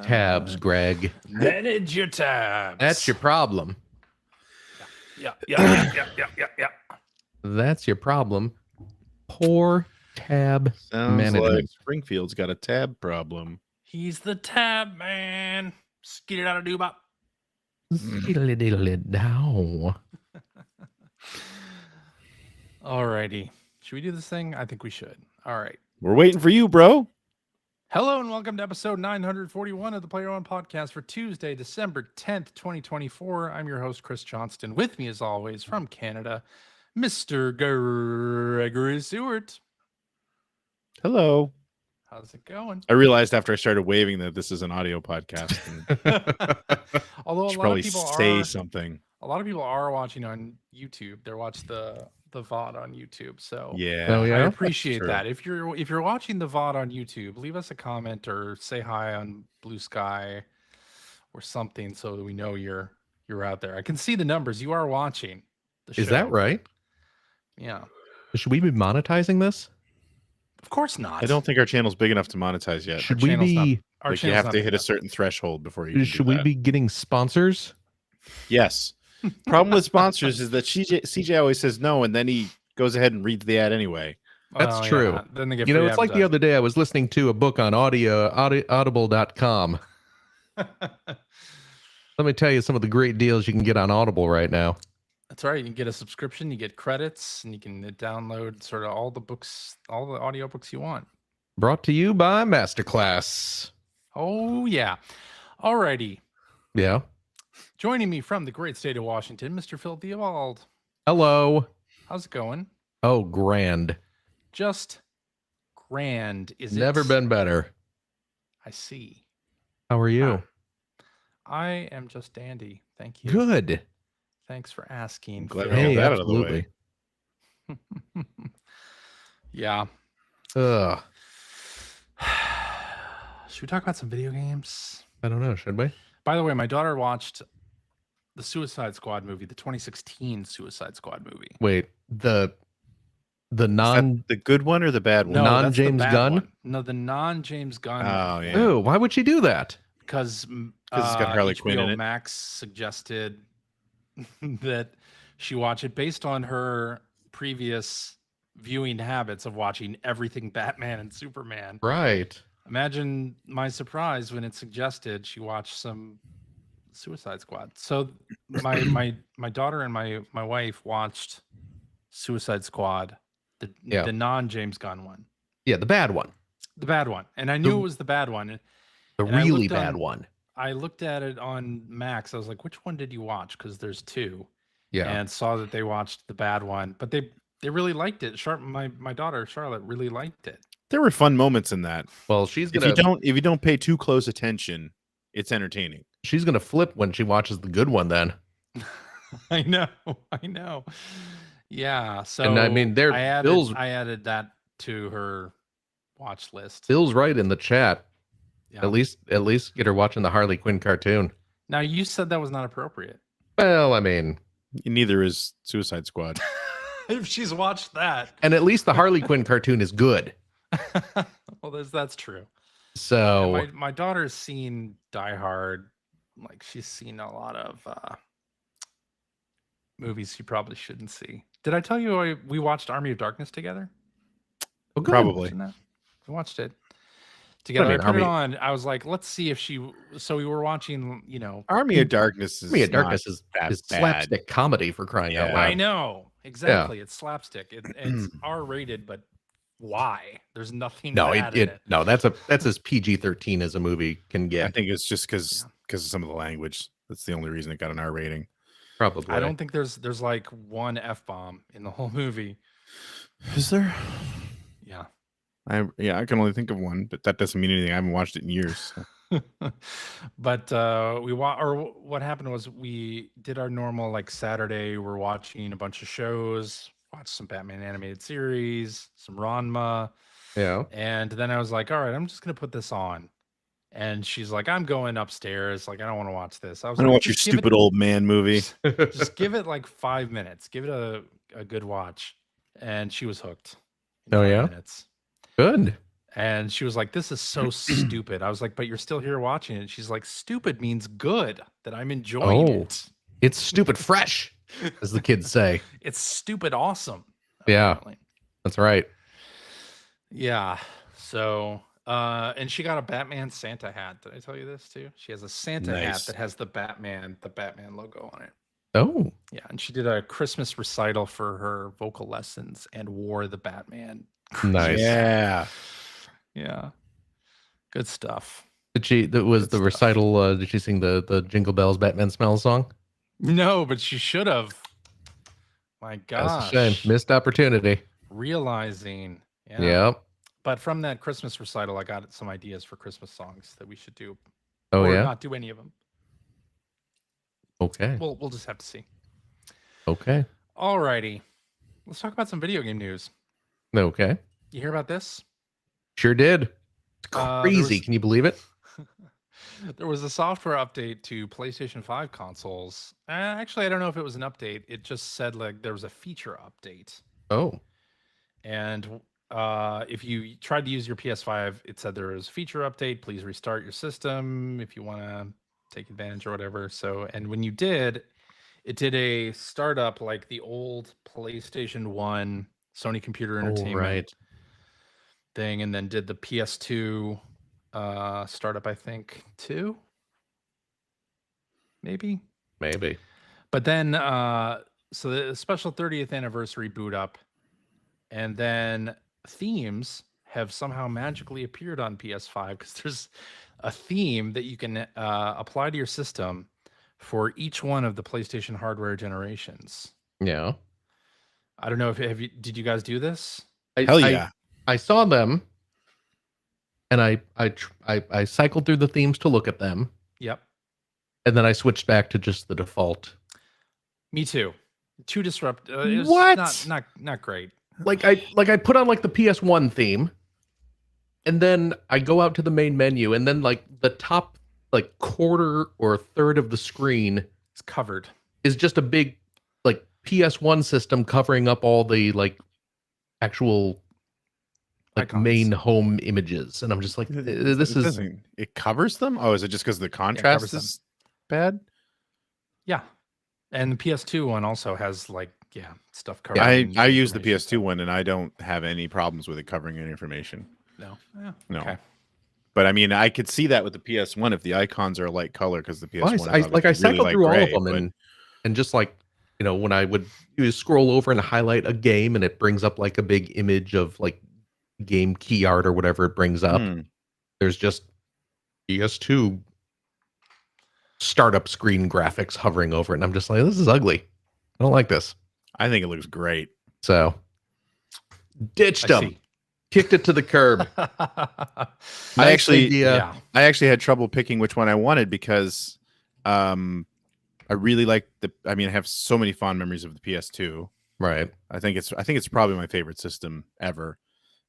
tabs, Greg. Manage your tabs. That's your problem. Yeah. That's your problem. Poor tab Sounds management. like Springfield's got a tab problem. He's the tab man. Skid it out of doobop. Now. Alrighty. Should we do this thing? I think we should. All right. We're waiting for you, bro. Hello and welcome to episode 941 of the Player One Podcast for Tuesday, December 10th, 2024. I'm your host, Chris Johnston. With me, as always, from Canada, Mr. Gregory Stewart. Hello. How's it going? I realized after I started waving that this is an audio podcast. And Although should probably say something. A lot of people are watching on YouTube. They're watching the VOD on YouTube. So Yeah, Oh, yeah? I appreciate True. that. If you're watching the VOD on YouTube, leave us a comment or say hi on Blue Sky or something so that we know you're out there. I can see the numbers. You are watching the show. Is that right? Yeah. Should we be monetizing this? Of course not. I don't think our channel's big enough to monetize yet. Should we channel's not- be? Our Like you channel's have not to big hit a enough. certain threshold before you can Should do we that. be getting sponsors? Yes. Problem with sponsors is that CJ always says no, and then he goes ahead and reeds the ad anyway. That's Well, true. yeah. Then they get You know, free it's like the advertising. other day I was listening to a book on audible.com. Let me tell you some of the great deals you can get on Audible right now. That's right. You can get a subscription, you get credits, and you can download sort of all the books, all the audiobooks you want. Brought to you by Masterclass. Oh, yeah. Alrighty. Yeah. Joining me from the great state of Washington, Mr. Phil Theobald. Hello. How's it going? Oh, grand. Just grand, is it? Never been better. I see. How are you? I am just dandy. Thank you. Good. Thanks for asking. Glad Phil. we got Hey, that out of the absolutely. Yeah. Ugh. Should we talk about some video games? I don't know. Should we? By the way, my daughter watched the Suicide Squad movie, the 2016 Suicide Squad movie. Wait. The Is that non. the good one or the bad one? No, that's the Non-James bad Gunn? one. No, the non-James Gunn. Oh yeah. Oh, why would she do that? Because it's got Harley Quinn in HBO it. Max suggested that she watch it based on her previous viewing habits of watching everything Batman and Superman. Right. Imagine my surprise when it suggested she watch some Suicide Squad. So my daughter and my wife watched Suicide Squad, the non-James Gunn one, Yeah, the bad one. the bad one, and I knew it was the bad one. The And I really looked bad on- one. I looked at it on Max. I was like, which one did you watch? Because there's two. Yeah. And saw that they watched the bad one, but they really liked it. My daughter Charlotte really liked it. There were fun moments in that. Well, she's If you don't pay too close attention, it's entertaining. she's gonna flip when she watches the good one. Then. I know. Yeah. So And I mean, there- I Bill's- added that to her watch list. Bill's right in the chat. Yeah. At least get her watching the Harley Quinn cartoon. Now you said that was not appropriate. Well, I mean, Neither is Suicide Squad. If she's watched that, and at least the Harley Quinn cartoon is good. well, that's true. So Yeah, my daughter's seen Die Hard. Like she's seen a lot of movies she probably shouldn't see. Did I tell you we watched Army of Darkness together? oh, good. Probably. Watching that? We watched it together. mean, I put it Army- on. I was like, let's see if she. So we were watching. Army of Darkness is Army of Darkness is that bad. slapstick comedy for crying out Yeah. loud. I know exactly. It's slapstick. It's R-rated, but why? There's nothing. No, bad in it. no, that's as PG-13 as a movie can I get. think it's just because of some of the language. That's the only reason it got an R rating. Probably. I don't think there's like one F-bomb in the whole movie. Is there? Yeah. I can only think of one, but that doesn't mean anything. I haven't watched it in years. so. But what happened was we did our normal like Saturday. We're watching a bunch of shows, watched some Batman animated series, some Ranma, Yeah. and then I was like, all right, I'm just gonna put this on. And she's like, I'm going upstairs. Like, I don't want to watch this. I was I don't like, watch your "Just give it- stupid old man movie. Just give it like 5 minutes. Give it a good watch. And she was hooked. in Oh, 5 yeah? minutes. Good. And she was like, "This is so stupid." I was like, "But you're still here watching it." She's like, "Stupid means good, that I'm enjoying Oh. it. It's stupid fresh, as the kids say. It's stupid awesome." Yeah. Apparently. That's right. Yeah. So, and she got a Batman Santa hat. Did I tell you this too? She has a Santa hat Nice. that has the Batman logo on it. Oh, Yeah, and she did a Christmas recital for her vocal lessons and wore the Batman. nice. Yeah. Yeah. Good stuff. Did she? That was Good the stuff. recital. Did she sing the Jingle Bells Batman Smells song? No, but she should have. My gosh. That's a shame. Missed opportunity. Realizing. Yeah. Yep. But from that Christmas recital, I got some ideas for Christmas songs that we should do. Oh or yeah. not do any of them. Okay. We'll just have to see. Okay. Alrighty. Let's talk about some video game news. Okay. You hear about this? Sure did. It's There crazy. was- Can you believe it? There was a software update to PlayStation 5 consoles. Actually, I don't know if it was an update. It just said like there was a feature update. Oh. And if you tried to use your PS5, it said there was a feature update. Please restart your system if you want to take advantage or whatever. So, and when you did, it did a startup like the old PlayStation 1 Sony Computer Entertainment right. thing, and then did the PS2 startup, I think, too. Maybe. But then, so the special 30th anniversary boot up, and then themes have somehow magically appeared on PS5 because there's a theme that you can apply to your system for each one of the PlayStation hardware generations. Yeah. I don't know if did you guys do this? Hell yeah. I saw them, and I cycled through the themes to look at them, Yep. and then I switched back to just the default. Me too. Too disrupt. It was What? Not great. Like I put on like the PS1 theme, and then I go out to the main menu, and then like the top like quarter or third of the screen It's covered. is just a big like PS1 system covering up all the like actual like Icons. main home images, and I'm just like, this is It covers them. Oh, is it just because the covers contrast them. is bad? Yeah. And the PS2 one also has like stuff covered. I use the PS2 one, and I don't have any problems with it covering any information. No. Yeah. No. Okay. But I mean, I could see that with the PS1 if the icons are a light color, because the PS1 is I obviously cycled really through light all of gray, them, but- and just like, you know, when I would scroll over and highlight a game, and it brings up like a big image of like game key art or whatever it brings up. There's just PS2 startup screen graphics hovering over it, and I'm just like, this is ugly. I don't like this. I think it looks great. So ditched I them, see. kicked it to the curb. I Nice actually- idea. Yeah. I actually had trouble picking which one I wanted because I really like I have so many fond memories of the PS2. Right. I think it's probably my favorite system ever.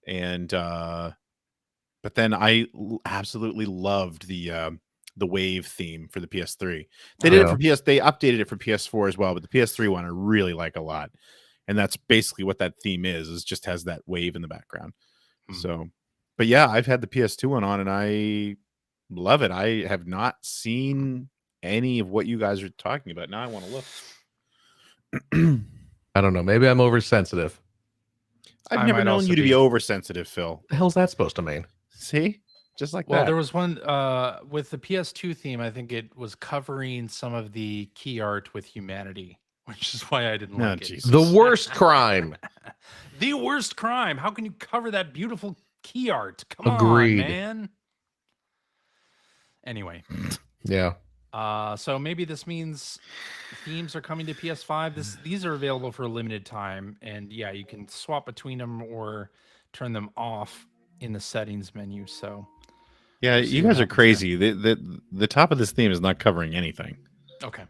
And but then I absolutely loved the Wave theme for the PS3. They did it for they updated it for PS4 as well, but the PS3 one I really like a lot. And that's basically what that theme is just has that wave in the background. So, but yeah, I've had the PS2 one on and I love it. I have not seen any of what you guys are talking about. Now I want to look. I don't know. Maybe I'm oversensitive. I've I never might known also you to be be. oversensitive, Phil. What the hell's that supposed to mean? See? Just like Well, that. there was one with the PS2 theme. I think it was covering some of the key art with humanity, which is why I didn't Oh, like it. Jesus. The worst crime. The worst crime. How can you cover that beautiful key art? Come Agreed. on, man. Anyway, Yeah. so maybe this means themes are coming to PS5. These are available for a limited time, and yeah, you can swap between them or turn them off in the settings menu. So Yeah, We'll see you what guys are happens crazy. The top of this theme is not covering anything. okay.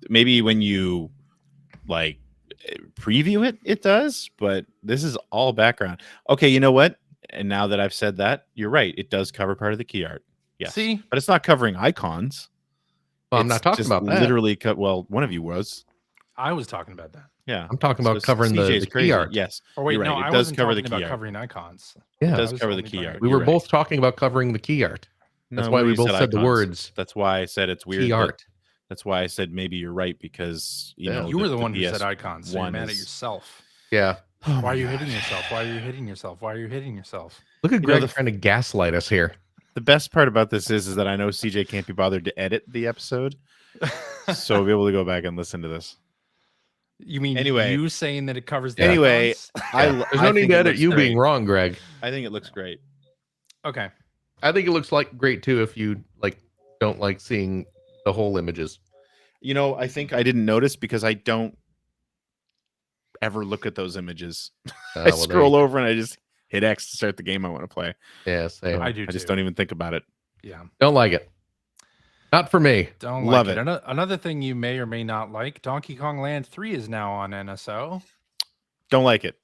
Maybe when you like preview it, it does, but this is all background. Okay, you know what? And now that I've said that, you're right. It does cover part of the key art. Yes. See? But it's not covering icons. Well, I'm It's not talking just about that. literally well, one of you was. I was talking about that. Yeah. I'm talking about covering CJ's the crazy. key art. Yes. Or wait, You're no, right. It I does wasn't cover the talking key about art. covering icons. Yeah, It does I was cover the only key talking art. about we You're were right. both talking about covering the key art. That's No, why we you both said the icons. words That's why I said it's weird. key art. That's why I said maybe you're right because you Yeah. know You were the the one who said PS icons, so you're one mad at is- yourself. Yeah. Oh Why my are you God. hitting yourself? Why are you hitting yourself? Why are you hitting yourself? Look at You know, Greg trying to gaslight us here. The best part about this is that I know CJ can't be bothered to edit the episode, so we'll be able to go back and listen to this. You mean Anyway. you saying that it covers the Anyway, icons? There's no need to edit you being wrong, Greg. I think it looks great. Okay. I think it looks like great too if you like don't like seeing the whole images. You know, I think I didn't notice because I don't ever look at those images. I Well, scroll over and I just hit X to start the game I want to play. Yeah, same. I do I just too. don't even think about it. Yeah. Don't like it. Not for me. Don't Love like it. Another thing you may or may not like, Donkey Kong Land 3 is now on NSO. Don't like it.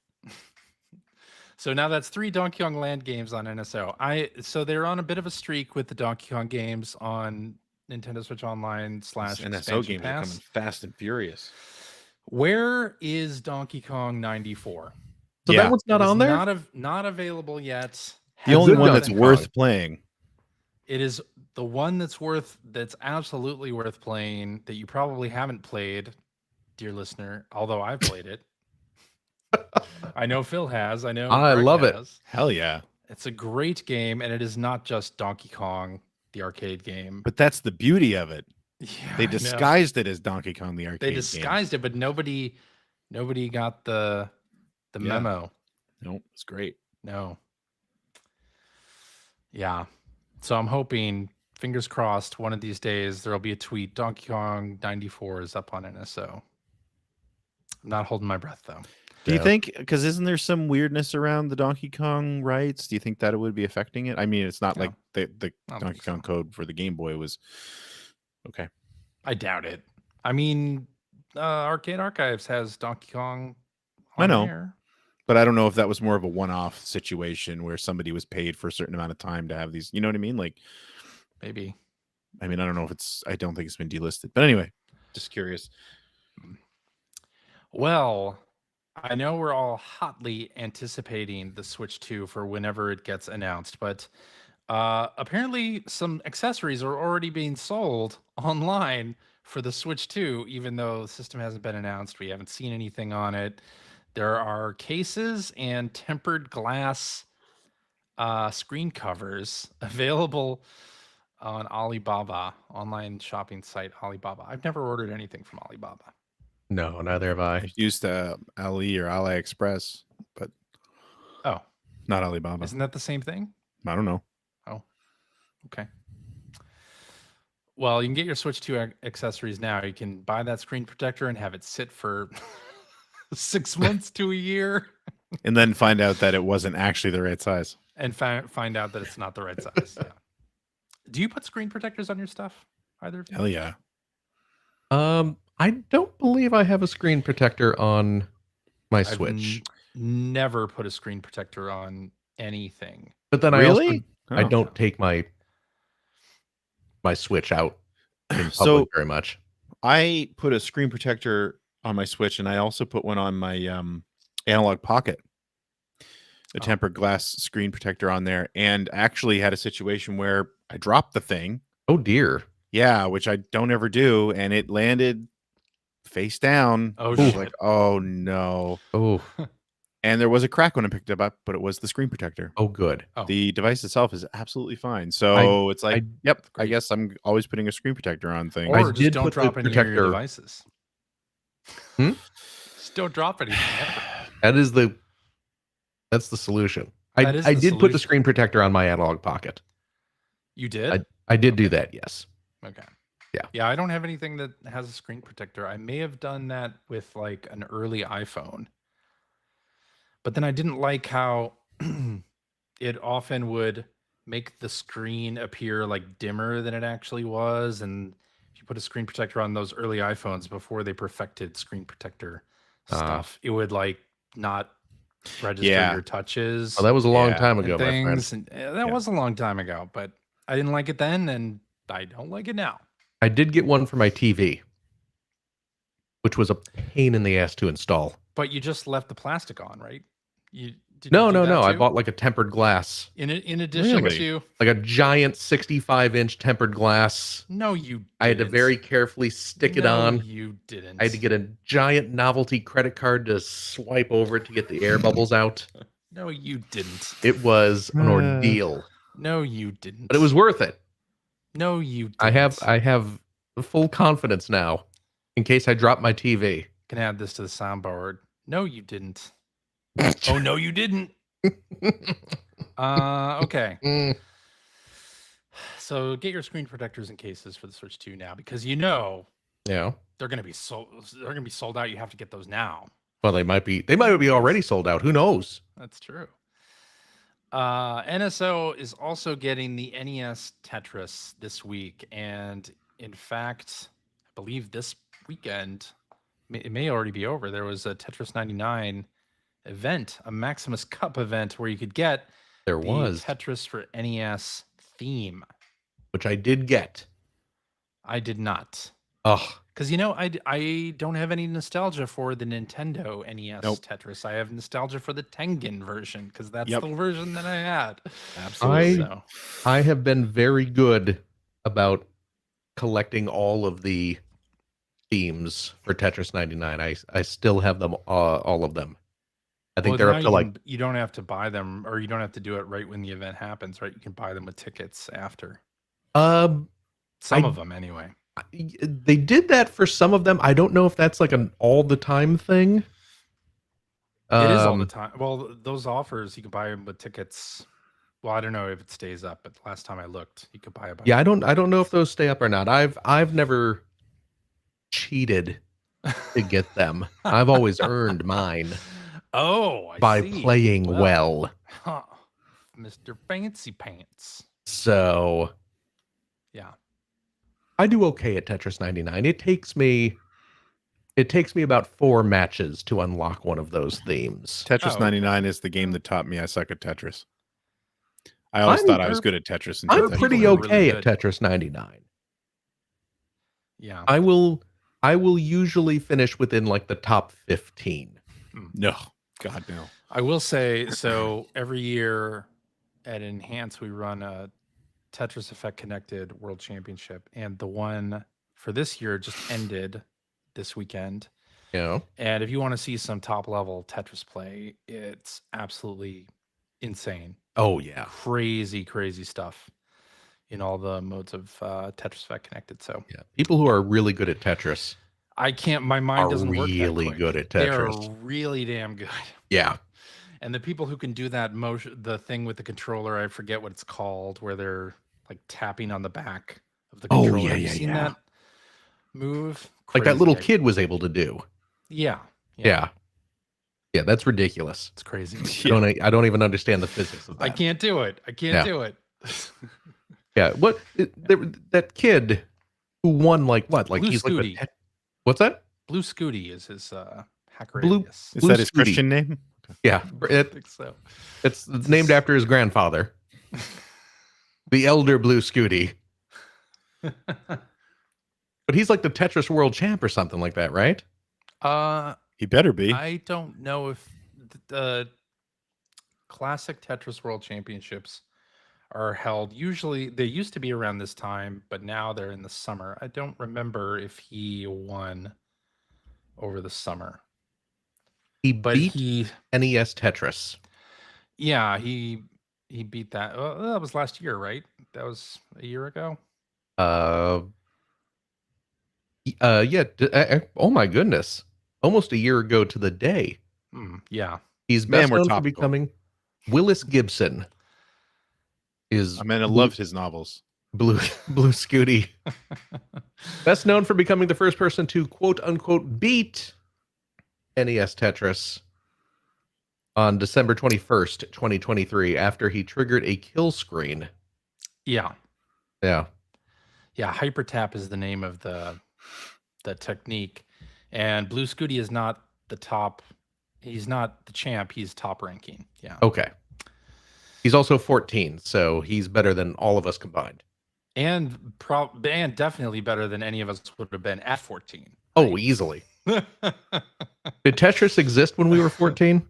So now that's 3 Donkey Kong Land games on NSO. So they're on a bit of a streak with the Donkey Kong games on Nintendo Switch Online / These NSO expansion games are pass. coming fast and furious. Where is Donkey Kong 94? So Yeah. that one's not It is on there? Not available yet. The Has only it one done that's it? worth playing. It is the one that's absolutely worth playing that you probably haven't played, dear listener, although I've played it. I know Phil has. I know I Greg love it. has. Hell yeah. It's a great game, and it is not just Donkey Kong, the arcade game. But that's the beauty of it. Yeah, They I know. disguised it as Donkey Kong the arcade They game. disguised it, but nobody got the Yeah. memo. Nope, it's great. No. Yeah. So I'm hoping, fingers crossed, one of these days there'll be a tweet. Donkey Kong 94 is up on NSO. I'm not holding my breath though. Do you Yeah. think, because isn't there some weirdness around the Donkey Kong rights? Do you think that it would be affecting it? I mean, it's not No. like the I don't Donkey think so. Kong code for the Game Boy was okay. I doubt it. I mean, Arcade Archives has Donkey Kong I on know. there. But I don't know if that was more of a one-off situation where somebody was paid for a certain amount of time to have these. You know what I mean? Like, Maybe. I mean, I don't know if it's. I don't think it's been delisted. But anyway, just curious. Well, I know we're all hotly anticipating the Switch 2 for whenever it gets announced, but apparently some accessories are already being sold online for the Switch 2, even though the system hasn't been announced. We haven't seen anything on it. There are cases and tempered glass screen covers available on Alibaba, online shopping site Alibaba. I've never ordered anything from Alibaba. No, neither have I. I used Ali or AliExpress, but Oh, not Alibaba. isn't that the same thing? I don't know. Oh, okay. Well, you can get your Switch 2 accessories now. You can buy that screen protector and have it sit for 6 months to a year And then find out that it wasn't actually the right size. and find out that it's not the right size. Yeah. Do you put screen protectors on your stuff? Either of you? Hell yeah. I don't believe I have a screen protector on my I've Switch. Never put a screen protector on anything. But then I Really? also I Oh. don't take my Switch out in public So- very much. I put a screen protector on my Switch, and I also put one on my Analog Pocket, a Oh. tempered glass screen protector on there, and actually had a situation where I dropped the thing. Oh dear. Yeah, which I don't ever do, and it landed face down. Oh, I was shit. like, oh no. Oh, And there was a crack when I picked it up, but it was the screen protector. oh good. Oh. The device itself is absolutely fine. So it's like, yep, I Great. guess I'm always putting a screen protector on things. I Or just did don't put the drop any of protector- your devices. Hmm? Just don't drop anything. ever. That's the solution. That is I the did put the solution. screen protector on my Analog Pocket. You did? I did do that, yes. Okay. Yeah. Yeah, I don't have anything that has a screen protector. I may have done that with like an early iPhone. But then I didn't like how it often would make the screen appear like dimmer than it actually was. And if you put a screen protector on those early iPhones before they perfected screen protector stuff, it would like not register Yeah. your touches. Oh, that was a long Yeah, time and ago, my friend. things. And that was a long time ago, but I didn't like it then, and I don't like it now. I did get one for my TV. which was a pain in the ass to install. But you just left the plastic on, right? Did No, you do no, that no. I too? bought like a tempered glass, In addition Really? to like a giant 65-inch tempered glass. no, you didn't. I had to very carefully stick it No, on. you didn't. I had to get a giant novelty credit card to swipe over it to get the air bubbles out. No, you didn't. It was an ordeal, No, you didn't. but it was worth it. No, you didn't. I have full confidence now in case I drop my TV. Can add this to the soundboard. No, you didn't. Oh, no, you didn't. Okay. So get your screen protectors and cases for the Switch 2 now, because Yeah. they're going to be sold out. You have to get those now. Well, they might be already sold out. Who knows? That's true. NSO is also getting the NES Tetris this week, and in fact, I believe this weekend, it may already be over. There was a Tetris 99 event, a Maximus Cup event, where you could get There the was, Tetris for NES theme. which I did get. I did not, Oh, because I don't have any nostalgia for the Nintendo NES Nope. Tetris. I have nostalgia for the Tengen version, because that's Yep. the version that I had. Absolutely. So, I have been very good about collecting all of the themes for Tetris 99. I still have them, all of them. I think well, they're now up to like, you don't have to buy them, or you don't have to do it right when the event happens, right? You can buy them with tickets after. um, Some I- of them, anyway. they did that for some of them. I don't know if that's like an all the time thing. It is all the time. Well, those offers, you can buy them with tickets. Well, I don't know if it stays up, but last time I looked, you could buy a bunch. Yeah, I don't know if those stay up or not. I've never cheated to get them. I've always earned mine Oh, I by see. playing well. Huh. Mr. Fancy Pants. So Yeah. I do okay at Tetris 99. It takes me about 4 matches to unlock one of those themes. Tetris Oh, 99 is the game that taught me I suck at Tetris. I always I'm- thought I was good at Tetris. I'm Until pretty people are okay really at good. Tetris 99. Yeah. I will usually finish within like the top 15. No, God no. I will say, so every year at Enhance, we run a Tetris Effect Connected World Championship, and the one for this year just ended this weekend. You know? And if you want to see some top level Tetris play, it's absolutely insane. Oh yeah. Crazy, crazy stuff in all the modes of Tetris Effect Connected. So Yeah. People who are really good at Tetris I can't, my mind are doesn't work that really quick. good at They are Tetris. really damn good. Yeah. And the people who can do that motion, the thing with the controller, I forget what it's called, where they're like tapping on the back of the Oh, controller. yeah, Have you yeah, seen yeah. that move? Like that little Crazy. kid was able to do. Yeah. Yeah. Yeah, that's ridiculous. It's crazy. I don't even understand the physics of that. I can't do it. I can't Yeah. do it. Yeah, that kid who won like what? Like Blue he's like Scooty. what's that? Blue Scooty is his hacker Blue- alias. Is Blue that his Scooty. Christian name? Yeah, I think so. it's named after his grandfather, the elder Blue Scooty. But he's like the Tetris world champ or something like that, right? He better be. I don't know if the classic Tetris World Championships are held. Usually, they used to be around this time, but now they're in the summer. I don't remember if he won over the summer, He but beat he, NES Tetris. yeah, he beat that. Well, that was last year, right? That was a year ago. Yeah. Oh my goodness, almost a year ago to the day. Yeah, He's Man, best we're known for topical. becoming Willis Gibson. Is I mean, I loved his novels. Blue Scooty. Best known for becoming the first person to quote unquote beat NES Tetris on December 21st, 2023, after he triggered a kill screen. yeah. Yeah. Yeah, hyper tap is the name of the technique, and Blue Scooty is not the top. He's not the champ. He's top ranking. Yeah, Okay. He's also 14, so he's better than all of us combined. and definitely better than any of us would have been at 14. Oh, easily. Did Tetris exist when we were 14?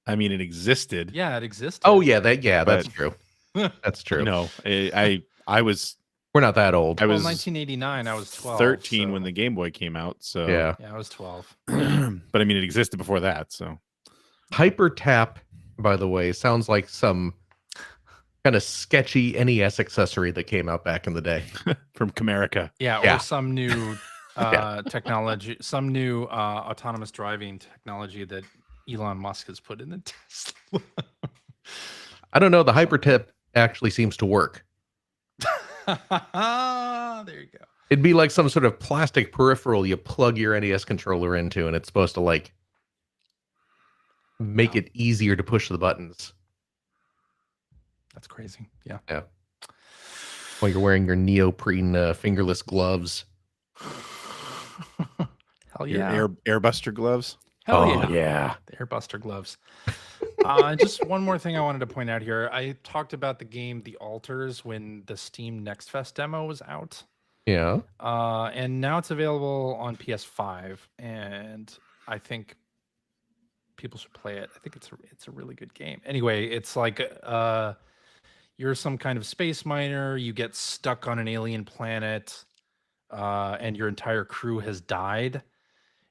I mean, it existed. Yeah, it existed. Oh yeah, that's But- true. That's true. No, I was We're not that old. I Well, was 1989. I was 12. 13 so- when the Game Boy came out. So Yeah. Yeah, I was 12. but I mean, it existed before that. So Hyper Tap, by the way, sounds like some kind of sketchy NES accessory that came out back in the day. from Comerica. Yeah, Yeah. or some new Yeah. technology, some new autonomous driving technology that Elon Musk has put in the Tesla. I don't know. The Hyper Tap actually seems to work. There you go. It'd be like some sort of plastic peripheral you plug your NES controller into, and it's supposed to like make it easier to push the buttons That's crazy. Yeah. while you're wearing your neoprene fingerless gloves. Hell Your yeah. Airbuster gloves. Hell yeah. The Airbuster gloves. Just one more thing I wanted to point out here. I talked about the game The Alters when the Steam Next Fest demo was out. Yeah. And now it's available on PS5, and I think people should play it. I think it's a really good game. Anyway, it's like you're some kind of space miner. You get stuck on an alien planet, and your entire crew has died,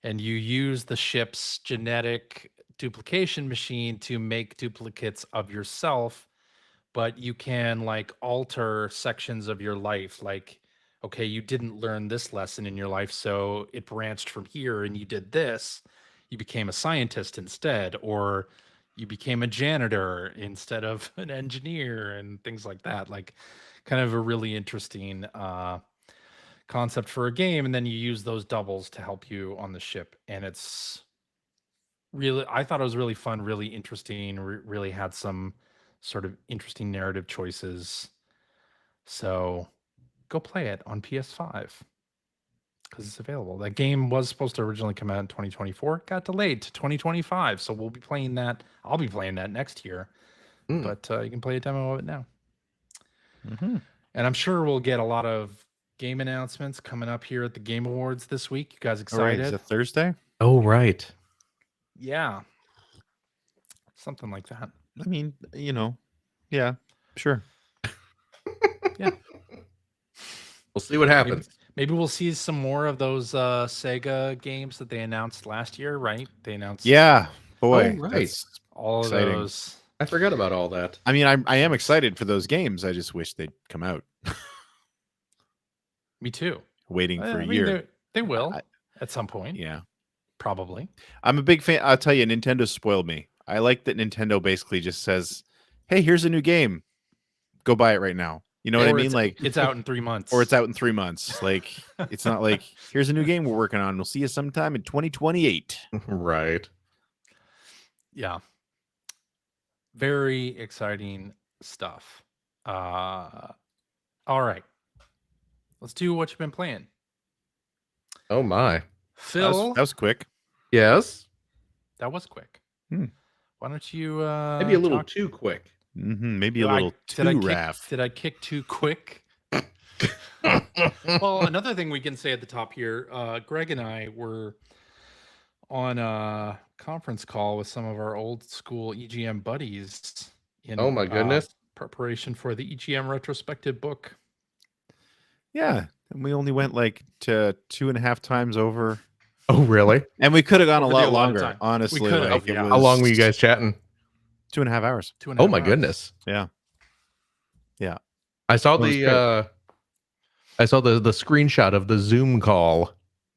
and you use the ship's genetic duplication machine to make duplicates of yourself, but you can like alter sections of your life. Like, okay, you didn't learn this lesson in your life, so it branched from here and you did this. You became a scientist instead, or you became a janitor instead of an engineer, and things like that. Like, kind of a really interesting concept for a game. And then you use those doubles to help you on the ship. And it's really, I thought it was really fun, really interesting, really had some sort of interesting narrative choices. So go play it on PS5 because it's available. That game was supposed to originally come out in 2024, got delayed to 2025. So we'll be playing that. I'll be playing that next year, but you can play a demo of it now. Mm-hmm. And I'm sure we'll get a lot of game announcements coming up here at the Game Awards this week. You guys All right, excited? is it Thursday? Oh, right. Yeah. Something like that. I mean, yeah, sure. We'll see what happens. Maybe we'll see some more of those Sega games that they announced last year, right? They announced Yeah, boy, Oh, right. that's all of exciting. those. I forgot about all that. I mean, I am excited for those games. I just wish they'd come out. Me too. Waiting for I a mean, year. they will I- at some point, Yeah, probably. I'm a big fan. I'll tell you, Nintendo spoiled me. I like that Nintendo basically just says, "Hey, here's a new game. Go buy it right now." You know what I Or mean? Like, it's out in 3 months. or it's out in 3 months. Like, it's not like here's a new game we're working on. We'll see you sometime in 2028. Right. Yeah. Very exciting stuff. All right. Let's do what you've been playing. Oh my. Phil, That was quick. Yes. that was quick. Hmm. Why don't you Maybe a little talk- too quick. Maybe a Did I- little did I too kick- raff. Did I kick too quick? Well, another thing we can say at the top here, Greg and I were on a conference call with some of our old school EGM buddies in Oh my goodness. preparation for the EGM retrospective book. Yeah, and we only went like to 2.5 times over, Oh, really? and we could have gone a Over the lot allotted longer. time. Honestly, We could've, like, it yeah. was How long were you guys chatting? 2.5 hours. 2.5 Oh my hours. goodness. Yeah. I saw It was the the screenshot of the Zoom call.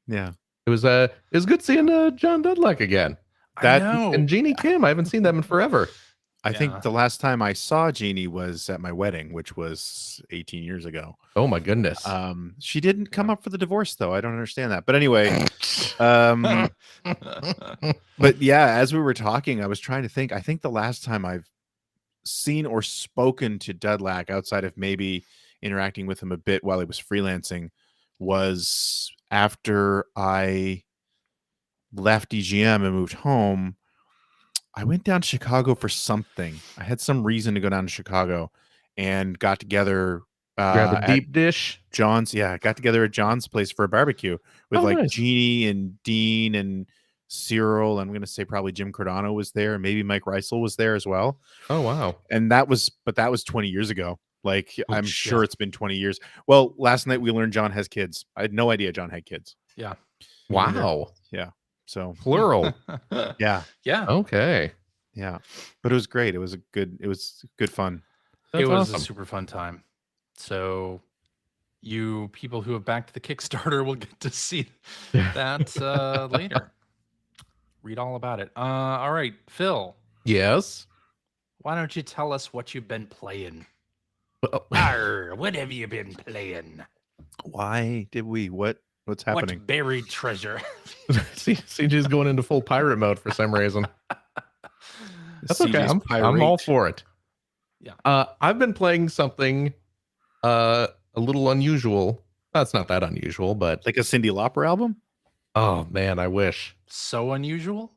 Yeah. It was good seeing John Dudlack again. That- I know. And Jeannie Kim. I haven't seen them in forever. I Yeah. think the last time I saw Jeannie was at my wedding, which was 18 years ago. Oh my goodness. She didn't come up for the divorce though. I don't understand that. But anyway, but yeah, as we were talking, I was trying to think. I think the last time I've seen or spoken to Dudlack outside of maybe interacting with him a bit while he was freelancing was after I left EGM and moved home. I went down to Chicago for something. I had some reason to go down to Chicago and got together Grab a at deep dish. John's. Yeah, got together at John's place for a barbecue with like Nice. Jeannie and Dean and Cyril. I'm going to say probably Jim Cardano was there. Maybe Mike Reisel was there as well. Oh, wow. And that was 20 years ago. Like, I'm sure yeah. it's been 20 years. Well, last night we learned John has kids. I had no idea John had kids. Yeah. Wow. Yeah. So Plural. yeah. Yeah. Okay. Yeah. But it was great. It was good fun. That's it was awesome. a super fun time. So you people who have backed the Kickstarter will get to see that later. Read all about it. All right, Phil, Yes. why don't you tell us what you've been playing? Well, Arr, what have you been playing? Why did we? What's happening? What buried treasure? CJ's going into full pirate mode for some reason. That's okay. CJ's I'm all pirate. for it. Yeah. I've been playing something a little unusual. That's not that unusual, but Like a Cyndi Lauper album? oh man, I wish. So unusual?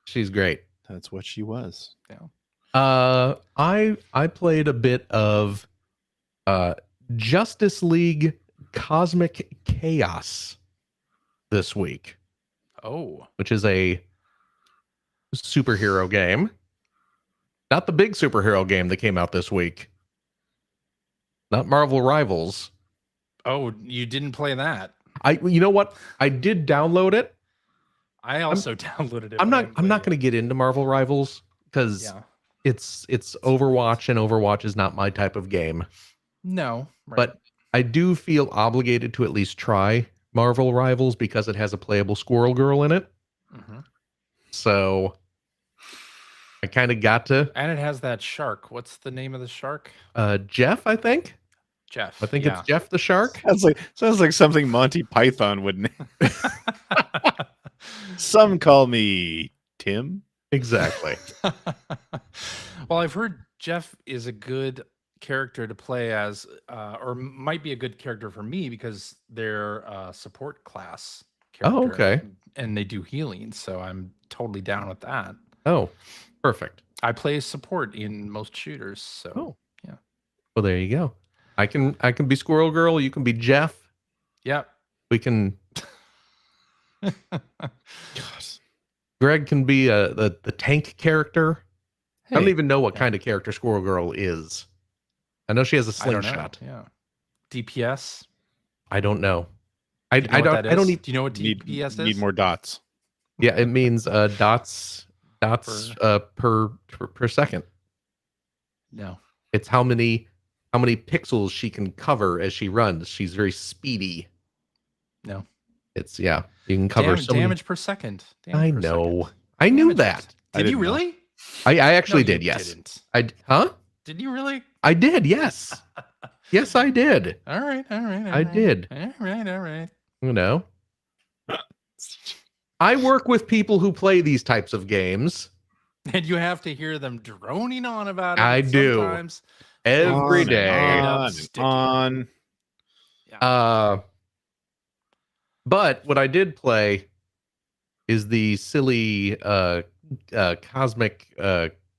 She's great. That's what she was. Yeah. I played a bit of Justice League Cosmic Chaos this week, Oh. which is a superhero game. Not the big superhero game that came out this week. Not Marvel Rivals. Oh, you didn't play that. You know what? I did download it. I also downloaded it. I'm not going to get into Marvel Rivals because Yeah. it's Overwatch, and Overwatch is not my type of game. No. Right. But I do feel obligated to at least try Marvel Rivals because it has a playable Squirrel Girl in it. Mm-hmm. So I kind of got to. And it has that shark. What's the name of the shark? Jeff, I think. Jeff. I think yeah. it's Jeff the Shark. Sounds like something Monty Python would name. Some call me Tim. Exactly. Well, I've heard Jeff is a good character to play as, or might be a good character for me because they're a support class character. Oh, okay. And they do healing, so I'm totally down with that. Oh, perfect. I play support in most shooters, so Oh. yeah. Well, there you go. I can be Squirrel Girl. You can be Jeff. Yep. We can. Greg can be the tank character. I don't even know what kind of character Squirrel Girl is. I know she has a slingshot. Yeah. DPS. I don't know. Do you know what that I don't is? need. Do you know what DPS is? Need more dots. Yeah, it means dots per second. No. It's how many pixels she can cover as she runs. She's very speedy. No. It's you can cover damage per second. I know. I knew that. Did you really? I actually No, did. you Yes. didn't. Did you really? I did. Yes. Yes, I did. All right. I did. All right. You know. I work with people who play these types of games And you have to hear them droning on about it. I do. Sometimes. every On day. and Up on and sticky. on. But what I did play is the silly cosmic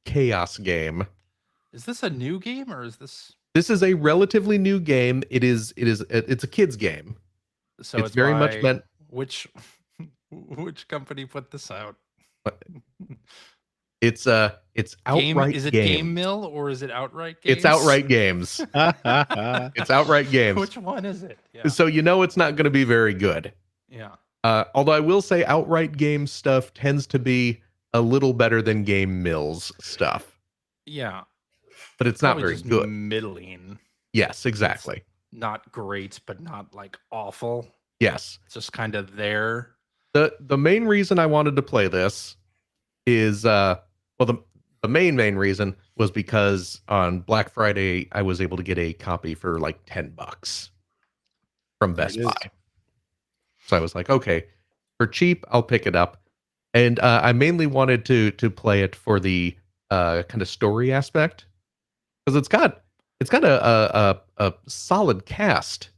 chaos game. Is this a new game or is this? This is a relatively new game. It's a kids game. So It's very much by- meant. Which company put this out? It's outright Is it games. Game Mill or is it Outright Games? It's outright games. It's outright games. Which one is it? Yeah. So you know it's not going to be very good. Yeah. Although I will say outright game stuff tends to be a little better than Game Mill's stuff, Yeah. but it's not Probably very just good. Middling. Yes, exactly. Not great, but not like awful. Yes. It's just kind of there. The main reason I wanted to play this is the main reason was because on Black Friday I was able to get a copy for like $10 from Best is. Buy. So I was like, okay, for cheap, I'll pick it up. And I mainly wanted to play it for the kind of story aspect, because it's got a solid cast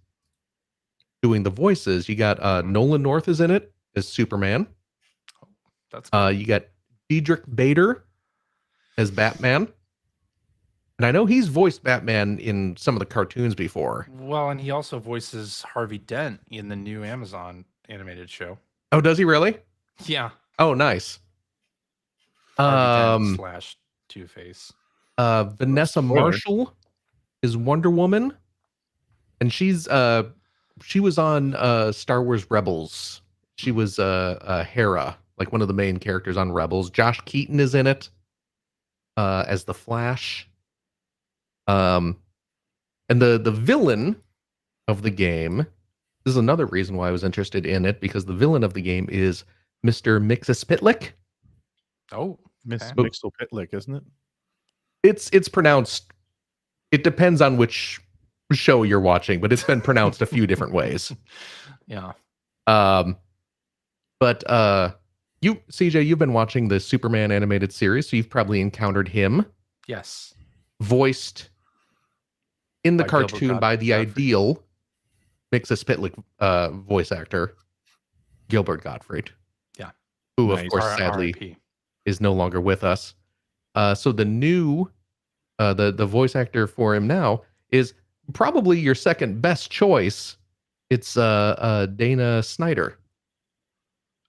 doing the voices. You got Nolan North is in it as Superman. That's You got Diedrich Bader as Batman. And I know he's voiced Batman in some of the cartoons before. Well, and he also voices Harvey Dent in the new Amazon animated show. Oh, does he really? Yeah. Oh, nice. Harvey Dent slash Two-Face. Vanessa Marshall is Wonder Woman, and she was on Star Wars Rebels. She was Hera, like one of the main characters on Rebels. Josh Keaton is in it as the Flash. And the villain of the game, this is another reason why I was interested in it, because the villain of the game is Mr. Mixospitlick. Oh, Miss okay. Mixospitlick, isn't it? It's pronounced. It depends on which show you're watching, but it's been pronounced a few different ways. Yeah. But you, CJ, you've been watching the Superman animated series, so you've probably encountered him. Yes. Voiced in the By cartoon by the Godfrey. ideal Mixospitlick voice actor, Gilbert Gottfried. Yeah. Who, Nice. of course, sadly, RIP. is no longer with us. So the new, the voice actor for him now is probably your second best choice. It's Dana Snyder,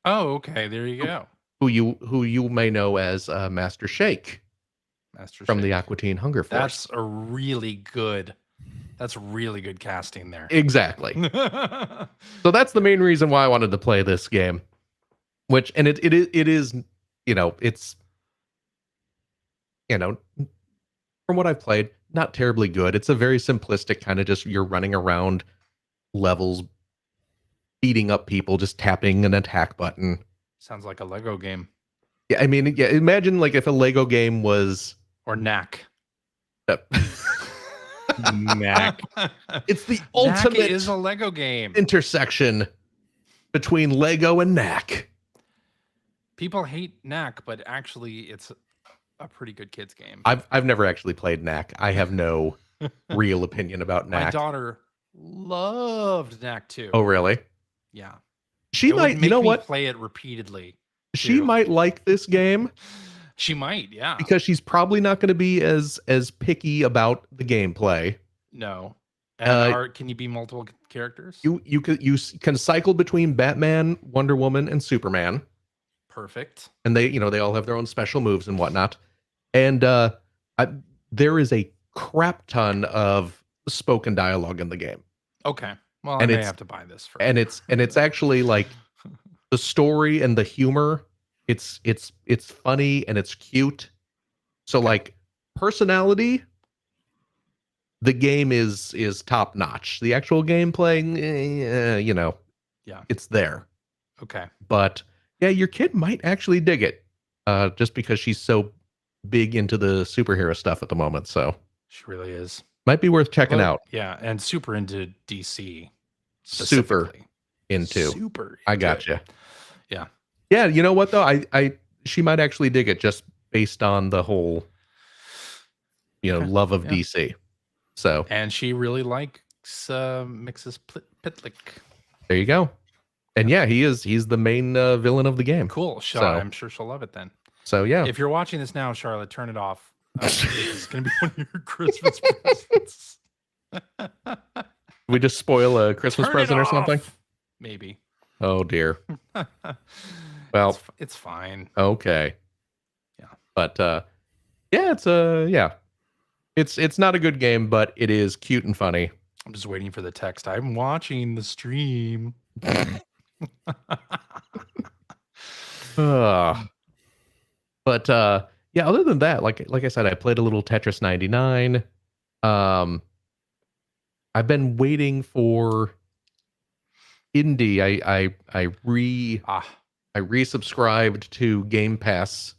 Oh, okay. There you go. who you may know as Master Shake Master from the Shake. Aqua Teen Hunger Force. That's really good casting there. Exactly. So that's the main reason why I wanted to play this game. Which, and it is, it's, from what I've played, not terribly good. It's a very simplistic kind of just you're running around levels, beating up people, just tapping an attack button. Sounds like a Lego game. Yeah, I mean, yeah, imagine like if a Lego game was Or Knack. Knack. It's the Knack ultimate is a Lego game. intersection between Lego and Knack. People hate Knack, but actually it's a pretty good kids game. I've never actually played Knack. I have no real opinion about My Knack. daughter loved Knack too. Oh, really? Yeah. She It would might, you make know me what? play it repeatedly. She too. might like this game She might, yeah. because she's probably not going to be as picky about the gameplay. No. And Uh, can you be multiple characters? You can cycle between Batman, Wonder Woman, and Superman, Perfect. and they all have their own special moves and whatnot. And there is a crap ton of spoken dialogue in the game, Okay. Well, And I may it's- have to buy this for and it's actually like the story and the humor. It's funny and it's cute. So like personality, the game is top notch. The actual gameplay, Yeah. it's there. Okay. But yeah, your kid might actually dig it, just because she's so big into the superhero stuff at the moment. So She really is. might be worth checking Well, out. Yeah, and super into DC. Super specifically. into. Super. I into got it. you. Yeah. Yeah, you know what though? She might actually dig it just based on the whole, Okay, love of yeah. DC. So And she really likes Mixes Pitlick. there you go. And yeah, he's the main villain of the game. Cool. I'm sure she'll love it then. So yeah, If you're watching this now, Charlotte, turn it off. It's going to be one of your Christmas presents. we just spoil a Christmas Turn it present or something. off. Maybe. Oh dear. Well, It's fine. okay. Yeah. But yeah, it's not a good game, but it is cute and funny. I'm just waiting for the text. I'm watching the stream. But yeah, other than that, like I said, I played a little Tetris 99. I've been waiting for indie. I resubscribed to Game Pass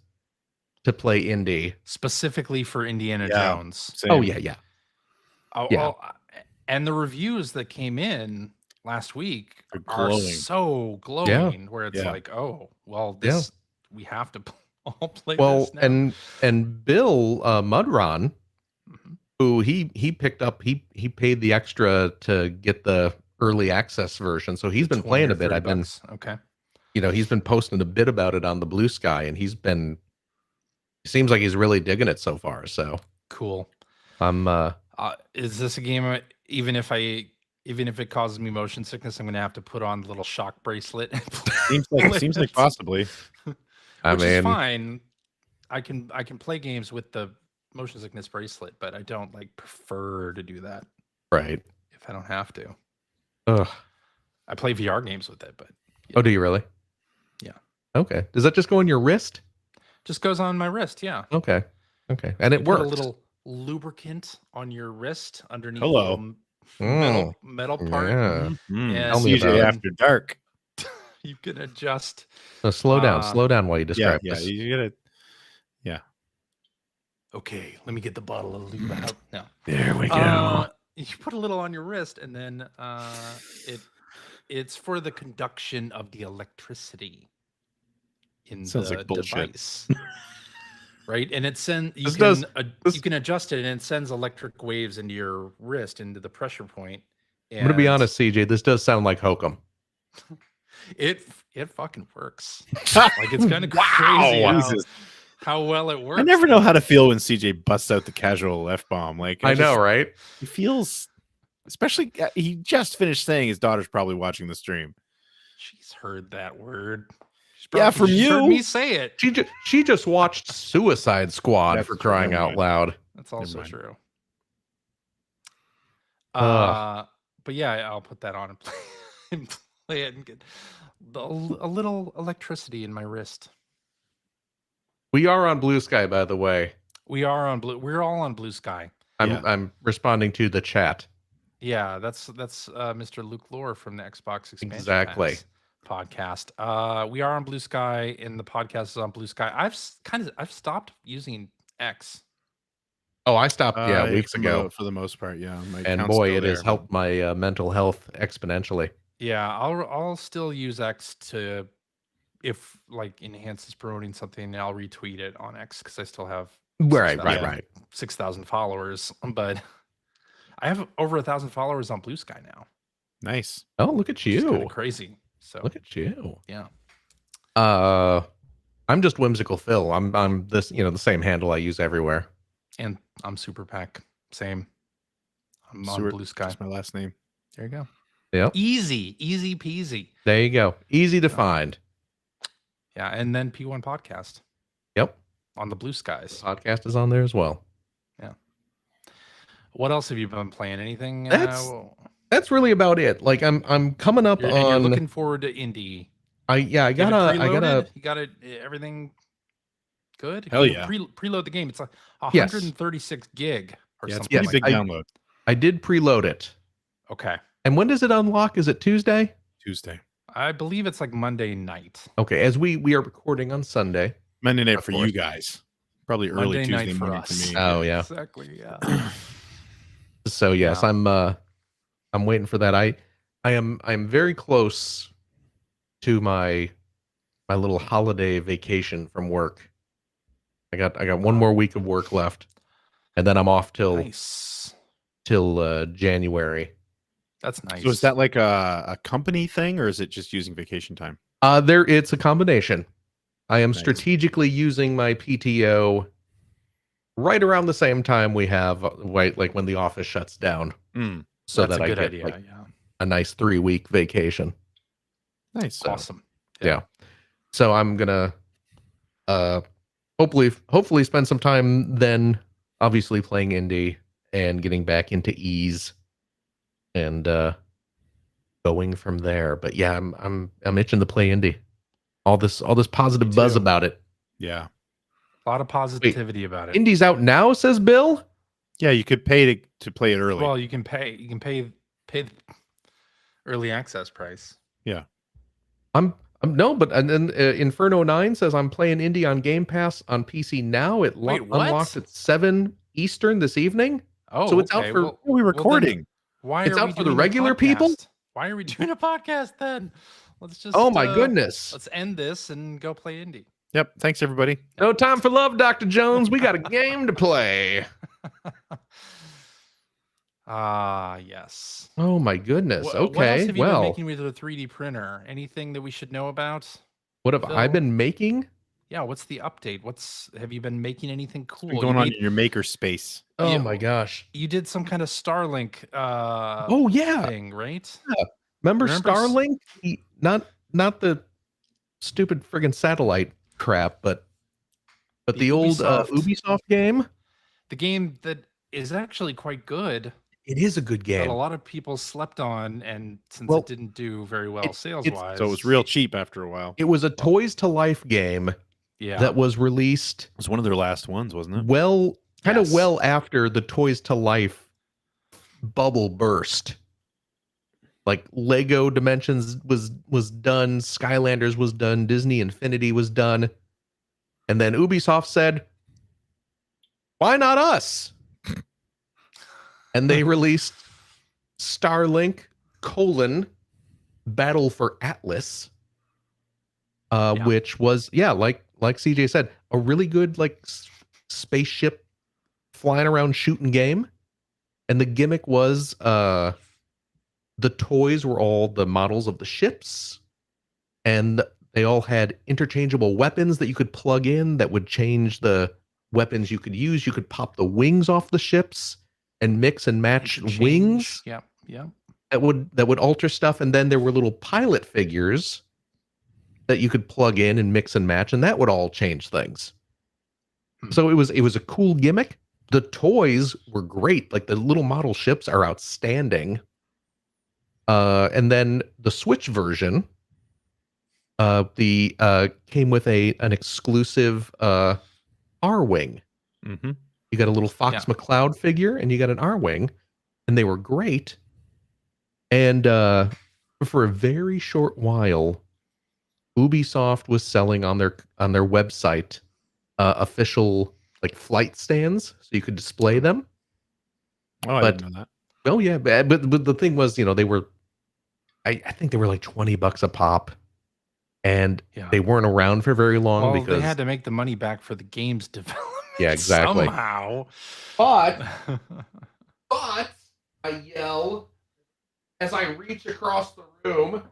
to play indie. Specifically for Indiana Yeah. Jones. Same. Oh yeah. Oh, Yeah. well, and the reviews that came in last week They're are glowing. so glowing, where it's Yeah. like, oh, well, Yeah. this we have to all play Well, this now. and Bill Mudron, Mhm. who he picked up, he paid the extra to get the early access version, so he's been 20 playing or a bit. 30 I've been, bucks. Okay. he's been posting a bit about it on the Blue Sky, and it seems like he's really digging it so far. So Cool. I'm Is this a game? Even if it causes me motion sickness, I'm going to have to put on the little shock bracelet. Seems like possibly. Which is fine. I can play games with the motion sickness bracelet, but I don't prefer to do that. Right. If I don't have to. Ugh. I play VR games with it, but Oh, do you really? Yeah. Okay. Does that just go on your wrist? Just goes on my wrist, yeah. Okay. And it works. Put a little lubricant on your wrist underneath Hello. the metal part. Yeah. And Tell me about CJ it. After Dark. You can adjust. No, slow down while you describe Yeah, this. you get it. Yeah. Okay, let me get the bottle of lube out. No. There we go. You put a little on your wrist, and then it's for the conduction of the electricity in Sounds the like bullshit. device. Right, and it sends you can adjust it, and it sends electric waves into your wrist, into the pressure point. I'm gonna be honest, CJ. This does sound like hokum. It fucking works. Like it's kind of crazy how well it works. I never know how to feel when CJ busts out the casual F-bomb. I know, right? He feels, especially he just finished saying his daughter's probably watching the stream. She's heard that word. From she's you. heard me say it. She just watched Suicide Squad for crying out loud. That's also true. Ugh. But yeah, I'll put that on and play it and get a little electricity in my wrist. We are on Blue Sky, by the way. We're all on Blue Sky. I'm responding to the chat. Yeah, that's Mr. Luke Lore from the Xbox Expansion Exactly. Pass podcast. We are on Blue Sky, and the podcast is on Blue Sky. I've stopped using X. Oh, I stopped weeks ago for the most part. Yeah, and boy, it has helped my mental health exponentially. Yeah, I'll still use X to, if Enhance is promoting something, I'll retweet it on X because I still have right 6,000 followers, but I have over 1,000 followers on Blue Sky now. Nice. Oh, look at you! Kind of crazy. So look at you. Yeah. I'm just Whimsical Phil. I'm this the same handle I use everywhere. And I'm Super Pack. Same. I'm on Blue Sky. That's my last name. There you go. Yep. Easy peasy. There you go. Easy to find. Yeah, and then P1 Podcast. Yep. On the Blue Skies. The podcast is on there as well. Yeah. What else have you been playing? Anything? That's really about it. Like I'm coming up on. You're looking forward to indie. I gotta. You got it. Everything good. Hell yeah. Preload the game. It's like 136 gig or something. It's a pretty big download. I did preload it. Okay. And when does it unlock? Is it Tuesday? Tuesday. I believe it's like Monday night. Okay, as we are recording on Sunday. Monday night for you guys. Probably early Monday Tuesday morning for me. Oh yeah. Exactly. Yeah. So yes, yeah. I'm waiting for that. I'm very close to my little holiday vacation from work. I got one more week of work left, and then I'm off till January. That's nice. So is that like a company thing, or is it just using vacation time? It's a combination. I am strategically using my PTO right around the same time we have like when the office shuts down. So that's that a good I get idea, a nice 3-week vacation. Nice. Awesome. Yeah. So I'm gonna hopefully spend some time then obviously playing indie and getting back into ease and going from there. But yeah, I'm itching to play indie. All this positive buzz about it. Yeah. A lot of positivity about it. Indie's out now, says Bill. Yeah, you could pay to play it early. Well, you can pay the early access price. Yeah. And then Inferno 9 says I'm playing indie on Game Pass on PC now. It unlocked at 7 Eastern this evening. Oh, so it's out for what are we recording? Why it's are out we for the doing regular a people? Why are we doing a podcast then? Let's just Oh my goodness. Let's end this and go play indie. Yep. Thanks everybody. No time for love, Dr. Jones. We got a game to play. Yes. Oh my goodness. What Okay. else have you been making with a 3D printer? Anything that we should know about? What have I been making? Yeah, what's the update? Have you been making anything cool? What's going on in your maker space? Oh Yeah, my gosh. you did some kind of Starlink Oh yeah. thing, right? Yeah. Remember Remember s- Starlink? Not the stupid friggin' satellite crap, but The the old Ubisoft. Ubisoft game. The game that is actually quite good It is a good that a game. lot of people slept on, and since Well, it didn't do very well it's sales-wise. So it was real cheap after a while. It was a Toys to Life game Yeah. that was released It was one of their last ones, wasn't it? kind of Yes. well after the Toys to Life bubble burst. Like Lego Dimensions was done, Skylanders was done, Disney Infinity was done, and then Ubisoft said, "Why not us?" And they released Starlink: Battle for Atlas, Yeah. which was like CJ said, a really good like spaceship flying around shooting game. And the gimmick was the toys were all the models of the ships, and they all had interchangeable weapons that you could plug in that would change the weapons you could use. You could pop the wings off the ships and mix and match wings Yeah. Yeah. that would alter stuff. And then there were little pilot figures that you could plug in and mix and match, and that would all change things. So it was a cool gimmick. The toys were great. Like the little model ships are outstanding. And then the Switch version, came with an exclusive R-Wing. Mm-hmm. You got a little Fox McCloud figure, and you got an R-Wing, and they were great. And for a very short while, Ubisoft was selling on their website official like flight stands, so you could display them. Oh, I didn't know that. Oh yeah, but the thing was, they were, I think they were like $20 a pop, and they weren't around for very long because they had to make the money back for the game's development. Yeah, exactly. Somehow, but I yell as I reach across the room.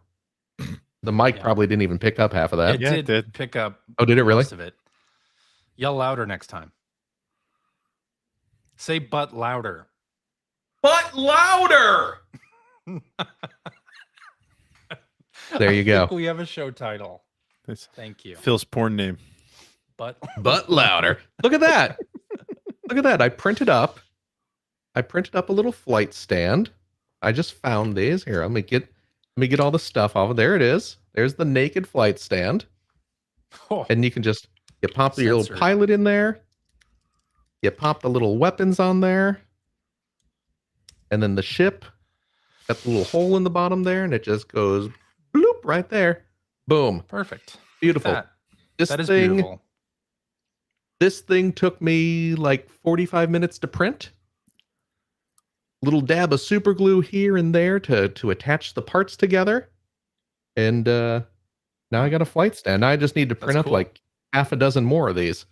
The mic probably didn't even pick up half of that. it did pick up. Oh, did it really? Most of it. Yell louder next time. Say "but" louder. But louder. There you go. I think we have a show title. Thank you. Phil's porn name. But louder. Look at that. Look at that. I printed up a little flight stand. I just found these. Here, let me get all the stuff off. There it is. There's the naked flight stand. Oh, and you can just pop your little pilot in there. You pop the little weapons on there. And then the ship got the little hole in the bottom there, and it just goes bloop right there. Boom. perfect. Beautiful. That is beautiful. This thing took me like 45 minutes to print. Little dab of super glue here and there to attach the parts together. And now I got a flight stand. Now I just need to print up like half a dozen more of these.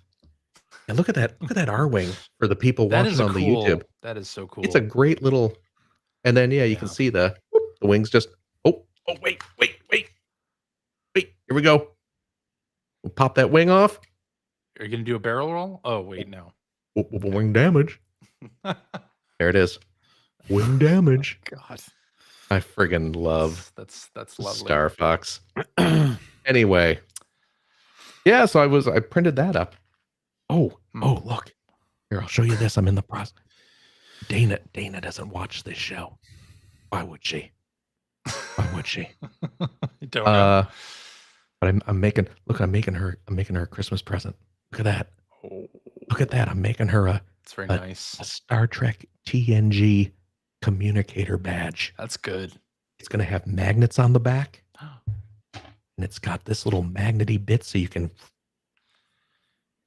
And look at that R-Wing for the people watching on the YouTube. That is so cool. It's a great little, and then you can see the wings just wait. Here we go. We'll pop that wing off. Are you gonna do a barrel roll? Oh wait, no. Wing damage. There it is. Wing damage. God. I friggin' love that's lovely. Star Fox. Anyway. Yeah, so I printed that up. Oh, look. Here, I'll show you this. I'm in the process. Dana doesn't watch this show. Why would she? Don't know. But I'm making her a Christmas present. Look at that. Oh, Look at that. I'm making her it's very nice. A Star Trek TNG communicator badge. That's good. It's gonna have magnets on the back. And it's got this little magnety bit so you can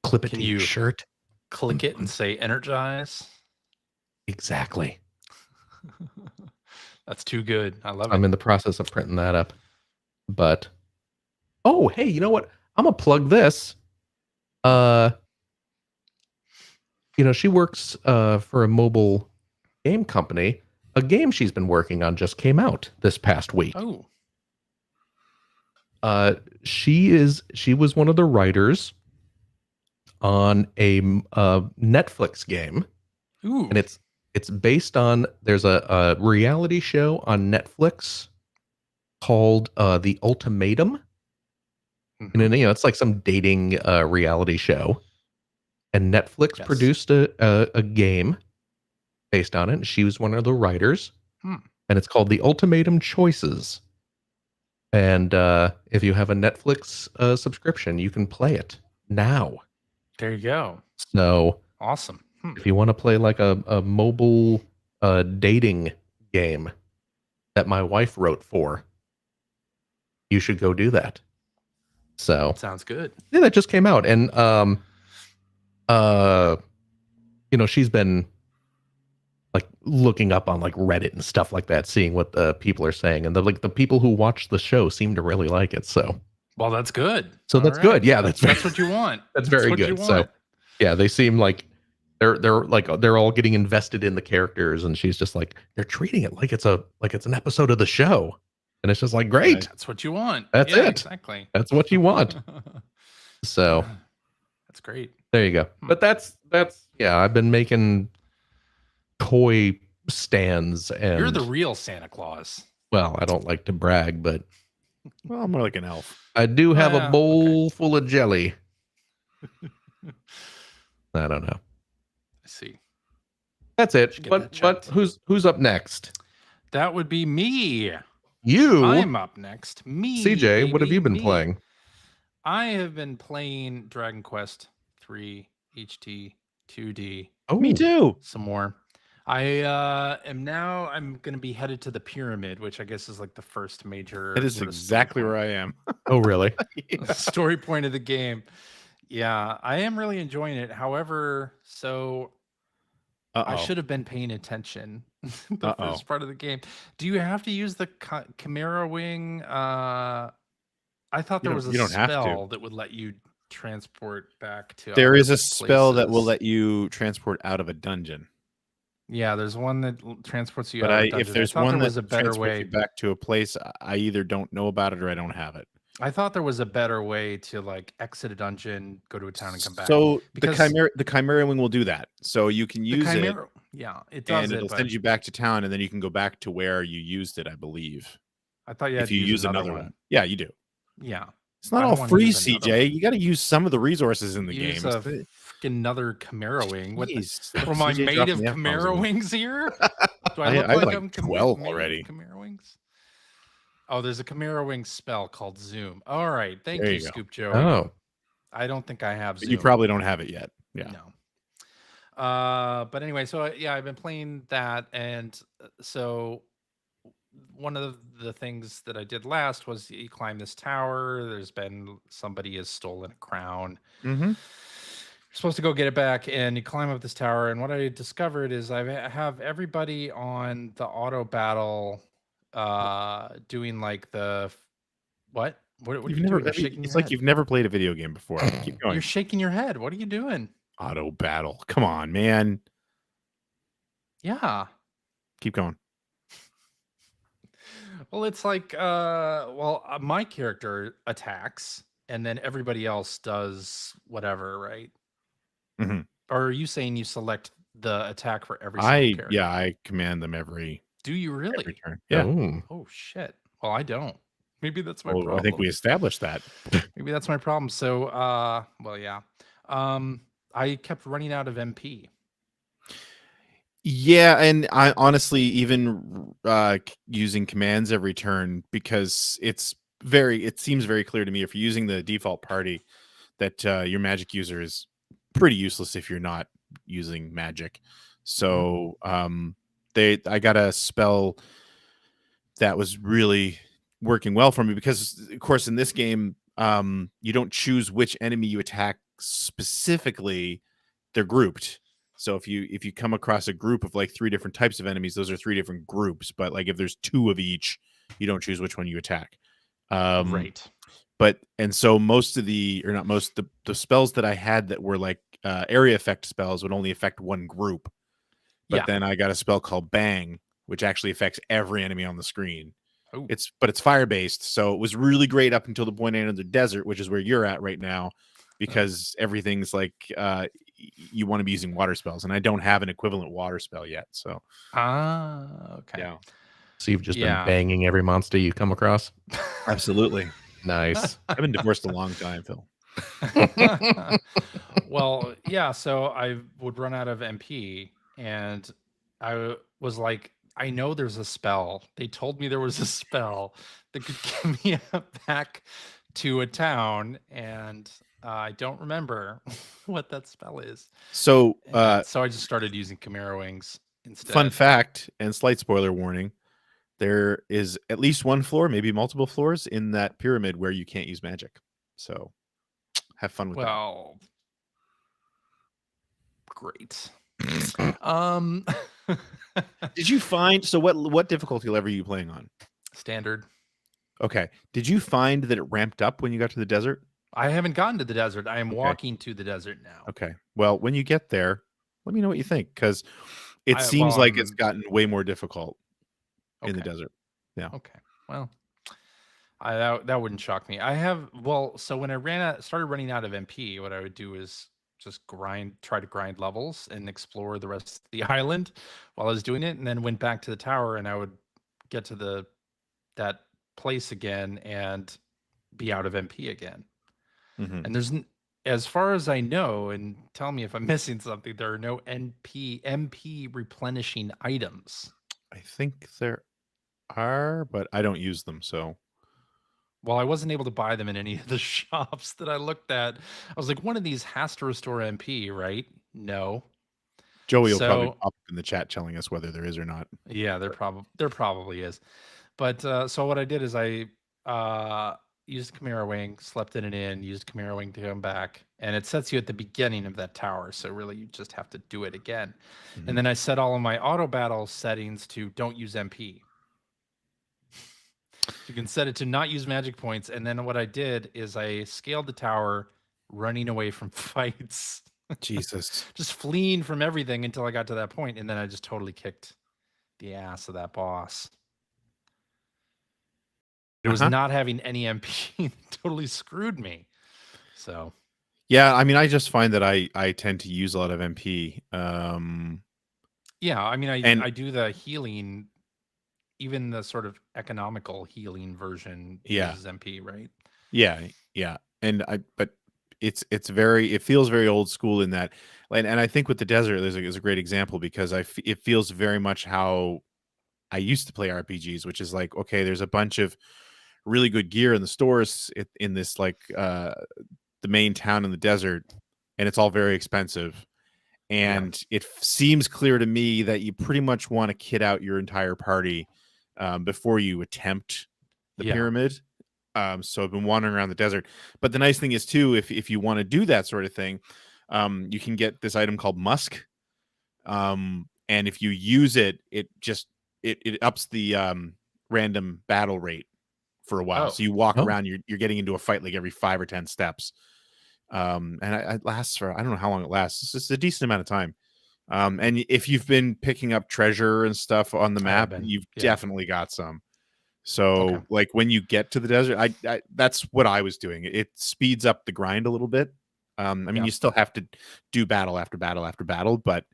clip it to your shirt. Click it and say energize. Exactly. That's too good. I love it. I'm in the process of printing that up. But hey, you know what? I'm gonna plug this. She works for a mobile game company. A game she's been working on just came out this past week. Oh. She was one of the writers on a Netflix game, Ooh. and it's based on there's a reality show on Netflix called The Ultimatum, and then, it's like some dating reality show, and Netflix produced a game based on it. And she was one of the writers, and it's called The Ultimatum Choices. And if you have a Netflix subscription, you can play it now. There you go. So awesome. If you want to play like a mobile dating game that my wife wrote for, you should go do that. So sounds good. Yeah, that just came out, and she's been like looking up on like Reddit and stuff like that, seeing what the people are saying, and the people who watch the show seem to really like it. So, well, that's good. So that's good. Yeah, that's what you want. That's very good. So, yeah, they seem like they're all getting invested in the characters, and she's just like, they're treating it like it's an episode of the show, and it's just like, great. That's what you want. That's it. Exactly. That's what you want. So that's great. There you go. But that's I've been making toy stands, and you're the real Santa Claus. Well, I don't like to brag, but I'm more like an elf. I do have a bowl full of jelly. I don't know. I see. That's it. But who's up next? That would be me. You. I'm up next. Me. CJ, baby, what have you been playing? I have been playing Dragon Quest 3 HT 2D. Oh, me too. Some more. I'm going to be headed to the pyramid, which I guess is like the first major. That is exactly where I am. Oh, really? Story point of the game. Yeah, I am really enjoying it. However, I should have been paying attention the first part of the game. Do you have to use the Chimera Wing? I thought there was a spell that would let you transport back to. There is a spell that will let you transport out of a dungeon. Yeah, there's one that transports you but out of a dungeon. If there's one was a better way you back to a place, I either don't know about it or I don't have it. I thought there was a better way to like exit a dungeon, go to a town, and come back. So the Chimera Wing will do that. So you can use it. Yeah, it does. And it'll send you back to town, and then you can go back to where you used it, I believe. I thought you had if you use another one. Yeah, you do. Yeah. It's not all free, CJ. You got to use some of the resources in the game. Another Chimera Wing. What? Am I CJ made of Chimera Wings here? Do I look like I'm 12 already? Chimera Wings. Oh, there's a Chimera Wing spell called Zoom. All right, thank you, Scoop Joe. Oh, I don't think I have Zoom. You probably don't have it yet. Yeah. No. But anyway, so I've been playing that, and so one of the things that I did last was you climb this tower. There's been somebody has stolen a crown. Mm-hmm. You're supposed to go get it back, and you climb up this tower. And what I discovered is I have everybody on the auto battle, doing like the what? What are you doing? It's like you've never played a video game before. Keep going. You're shaking your head. What are you doing? Auto battle. Come on, man. Yeah. Keep going. Well, it's like, my character attacks, and then everybody else does whatever, right? Mm-hmm. Or are you saying you select the attack for every single character? Yeah, I command them every. Do you really? Every turn. Yeah. Oh shit. Well, I don't. Maybe that's my problem. I think we established that. Maybe that's my problem. So, yeah. I kept running out of MP. Yeah, and I honestly even using commands every turn, because it seems very clear to me if you're using the default party that your magic user is pretty useless if you're not using magic. So I got a spell that was really working well for me, because of course in this game you don't choose which enemy you attack specifically. They're grouped. So if you come across a group of like 3 different types of enemies, those are 3 different groups. But like if there's 2 of each, you don't choose which one you attack. Right. But so the spells that I had that were like area effect spells would only affect one group. But then I got a spell called Bang, which actually affects every enemy on the screen. Ooh. It's fire based, so it was really great up until the point I entered the desert, which is where you're at right now. because everything's like you want to be using water spells, and I don't have an equivalent water spell yet. So okay. yeah, So you've just been banging every monster you come across? absolutely. Nice. I've been divorced a long time, Phil. Well, yeah. So I would run out of MP, and I was like, I know there's a spell. They told me there was a spell that could get me back to a town, and I don't remember what that spell is. So, So I just started using Chimera Wings instead. Fun fact and slight spoiler warning: there is at least one floor, maybe multiple floors in that pyramid where you can't use magic. So, have fun with that. Well, great. Did you find what difficulty level are you playing on? Standard. Okay. Did you find that it ramped up when you got to the desert? I haven't gotten to the desert. I am walking to the desert now. Okay. Well, when you get there, let me know what you think, because it seems like it's gotten way more difficult in the desert. Yeah. Okay. Well, that wouldn't shock me. So when I started running out of MP, what I would do is just try to grind levels and explore the rest of the island while I was doing it, and then went back to the tower, and I would get to that place again and be out of MP again. Mm-hmm. And there's, as far as I know, and tell me if I'm missing something, there are no MP replenishing items. I think there are, but I don't use them, so. Well, I wasn't able to buy them in any of the shops that I looked at. I was like, one of these has to restore MP, right? No. Joey will probably pop up in the chat telling us whether there is or not. Yeah, there probably is. But so what I did is I used Chimera Wing, slept in an inn, used Chimera Wing to come back, and it sets you at the beginning of that tower. So really, you just have to do it again. Mm-hmm. And then I set all of my auto battle settings to don't use MP. You can set it to not use magic points. And then what I did is I scaled the tower, running away from fights. Jesus. Just fleeing from everything until I got to that point, and then I just totally kicked the ass of that boss. It was not having any MP totally screwed me. So yeah, I mean, I just find that I tend to use a lot of MP. Yeah, I mean, I do the healing, even the sort of economical healing version uses MP, right? Yeah. But it feels very old school in that, and I think with the desert there's a great example, because it feels very much how I used to play RPGs, which is like, okay, there's a bunch of really good gear in the stores in this like the main town in the desert, and it's all very expensive. And it seems clear to me that you pretty much want to kit out your entire party before you attempt the pyramid. So I've been wandering around the desert. But the nice thing is, too, if you want to do that sort of thing, you can get this item called Musk. And if you use it, it ups the random battle rate for a while. So you walk around, you're getting into a fight like every 5 or 10 steps. And it lasts for, I don't know how long it lasts. It's just a decent amount of time. And if you've been picking up treasure and stuff on the map, you've definitely got some. So like when you get to the desert, I that's what I was doing. It speeds up the grind a little bit. I mean, you still have to do battle after battle after battle, but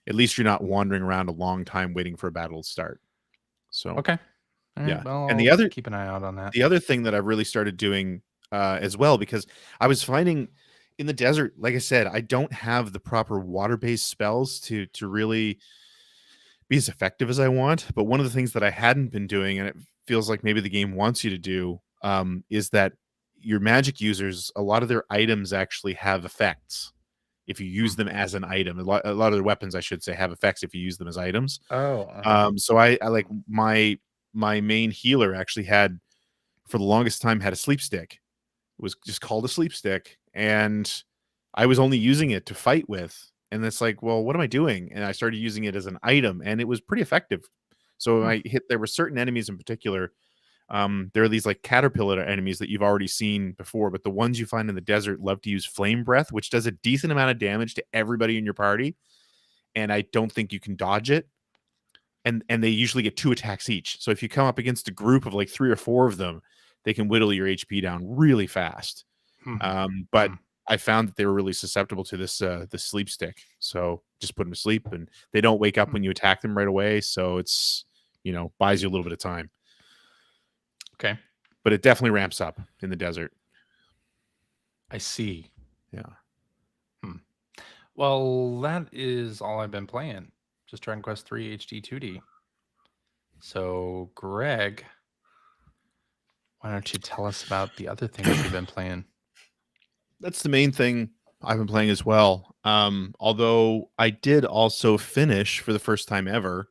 at least you're not wandering around a long time waiting for a battle to start. So okay. Yeah. Well, and the other, keep an eye out on that. The other thing that I've really started doing as well, because I was finding in the desert, like I said, I don't have the proper water-based spells to really be as effective as I want. But one of the things that I hadn't been doing, and it feels like maybe the game wants you to do, is that your magic users, a lot of their items actually have effects if you use them as an item. A lot of their weapons, I should say, have effects if you use them as items. So I like my main healer actually had, for the longest time, had a sleep stick. It was just called a sleep stick, and I was only using it to fight with. And it's like, well, what am I doing? And I started using it as an item, and it was pretty effective. So there were certain enemies in particular. There are these like caterpillar enemies that you've already seen before, but the ones you find in the desert love to use flame breath, which does a decent amount of damage to everybody in your party. And I don't think you can dodge it. And they usually get 2 attacks each. So if you come up against a group of like 3 or 4 of them, they can whittle your HP down really fast. But I found that they were really susceptible to this the sleep stick. So just put them to sleep, and they don't wake up when you attack them right away. So it's buys you a little bit of time. Okay, but it definitely ramps up in the desert. I see. Yeah. Well, that is all I've been playing. Just Dragon Quest 3 HD 2D. So, Greg, why don't you tell us about the other things you've been playing? That's the main thing I've been playing as well. Although I did also finish for the first time ever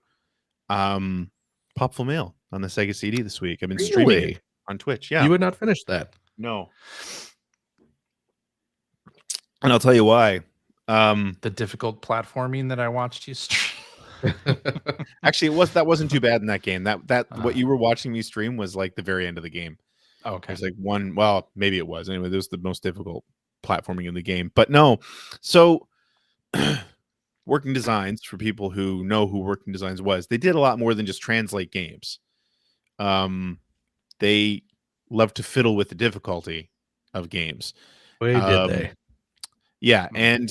Popful Mail on the Sega CD this week. I've been streaming it on Twitch. Yeah. You would not finish that. No. And I'll tell you why. The difficult platforming that I watched you stream. Actually, that wasn't too bad in that game. That what you were watching me stream was like the very end of the game. Oh, okay. There's like one. Well, maybe it was. Anyway, this was the most difficult platforming in the game. But no. So, Working Designs, for people who know who Working Designs was, they did a lot more than just translate games. They love to fiddle with the difficulty of games. Did they? Yeah, and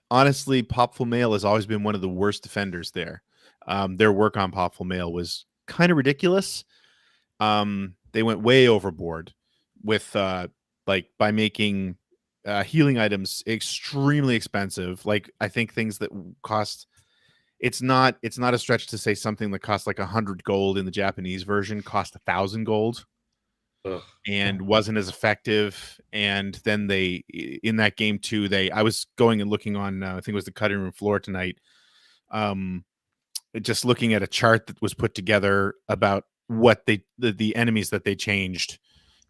honestly, Popful Mail has always been one of the worst offenders there. Their work on Popful Mail was kind of ridiculous. They went way overboard with by making healing items extremely expensive. Like, I think things that cost, it's not a stretch to say something that cost like 100 gold in the Japanese version cost 1,000 gold. Ugh. And wasn't as effective. And then in that game too, I was going and looking on, I think it was the cutting room floor tonight, just looking at a chart that was put together about what the enemies that they changed,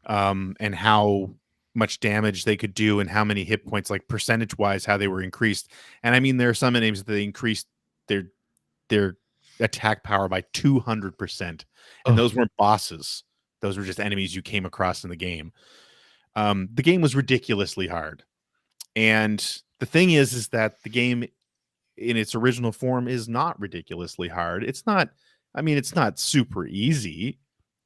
and how much damage they could do and how many hit points, like percentage wise, how they were increased. And I mean, there are some enemies that they increased their attack power by 200%. And those weren't bosses. Those were just enemies you came across in the game. The game was ridiculously hard. And the thing is that the game in its original form is not ridiculously hard. It's not super easy.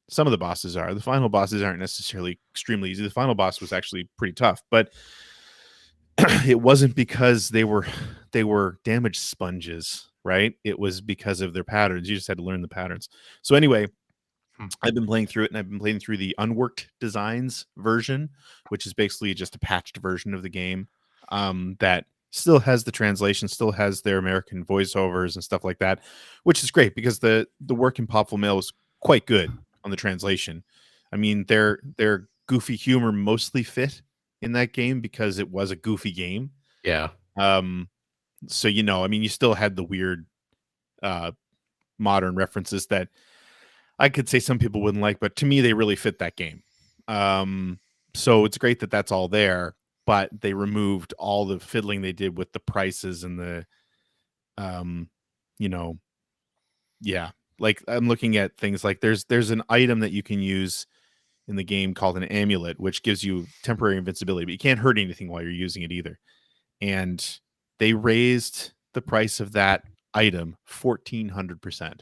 Some of the bosses are. The final bosses aren't necessarily extremely easy. The final boss was actually pretty tough, but it wasn't because they were damage sponges, right? It was because of their patterns. You just had to learn the patterns. So anyway, I've been playing through it, and I've been playing through the Unworked Designs version, which is basically just a patched version of the game, that still has the translation, still has their American voiceovers and stuff like that, which is great because the work in Popful Mail was quite good on the translation. I mean, their goofy humor mostly fit in that game because it was a goofy game. Yeah. So you still had the weird modern references that I could say some people wouldn't like, but to me, they really fit that game. So it's great that that's all there, but they removed all the fiddling they did with the prices and the, yeah. Like, I'm looking at things like there's an item that you can use in the game called an amulet, which gives you temporary invincibility, but you can't hurt anything while you're using it either. And they raised the price of that item 1,400%.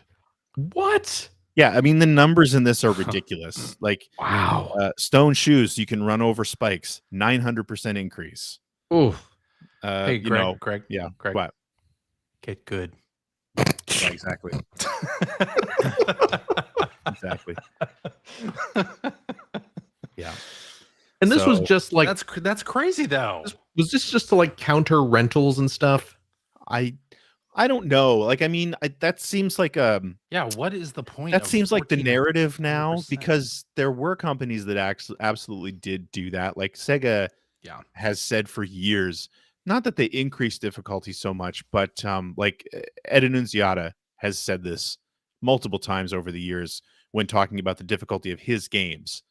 What? Yeah, I mean, the numbers in this are ridiculous. Like, wow. Stone shoes, you can run over spikes, 900% increase. Oh, hey, Greg. Yeah, Greg. what? Get good. Yeah, exactly. Exactly. Yeah. And this was just like, that's crazy though. Was this just to like counter rentals and stuff? I don't know. Like, I mean, that seems like what is the point? That seems like the narrative now, because there were companies that absolutely did do that. Like Sega has said for years, not that they increased difficulty so much, but like Ed Annunziata has said this multiple times over the years when talking about the difficulty of his games,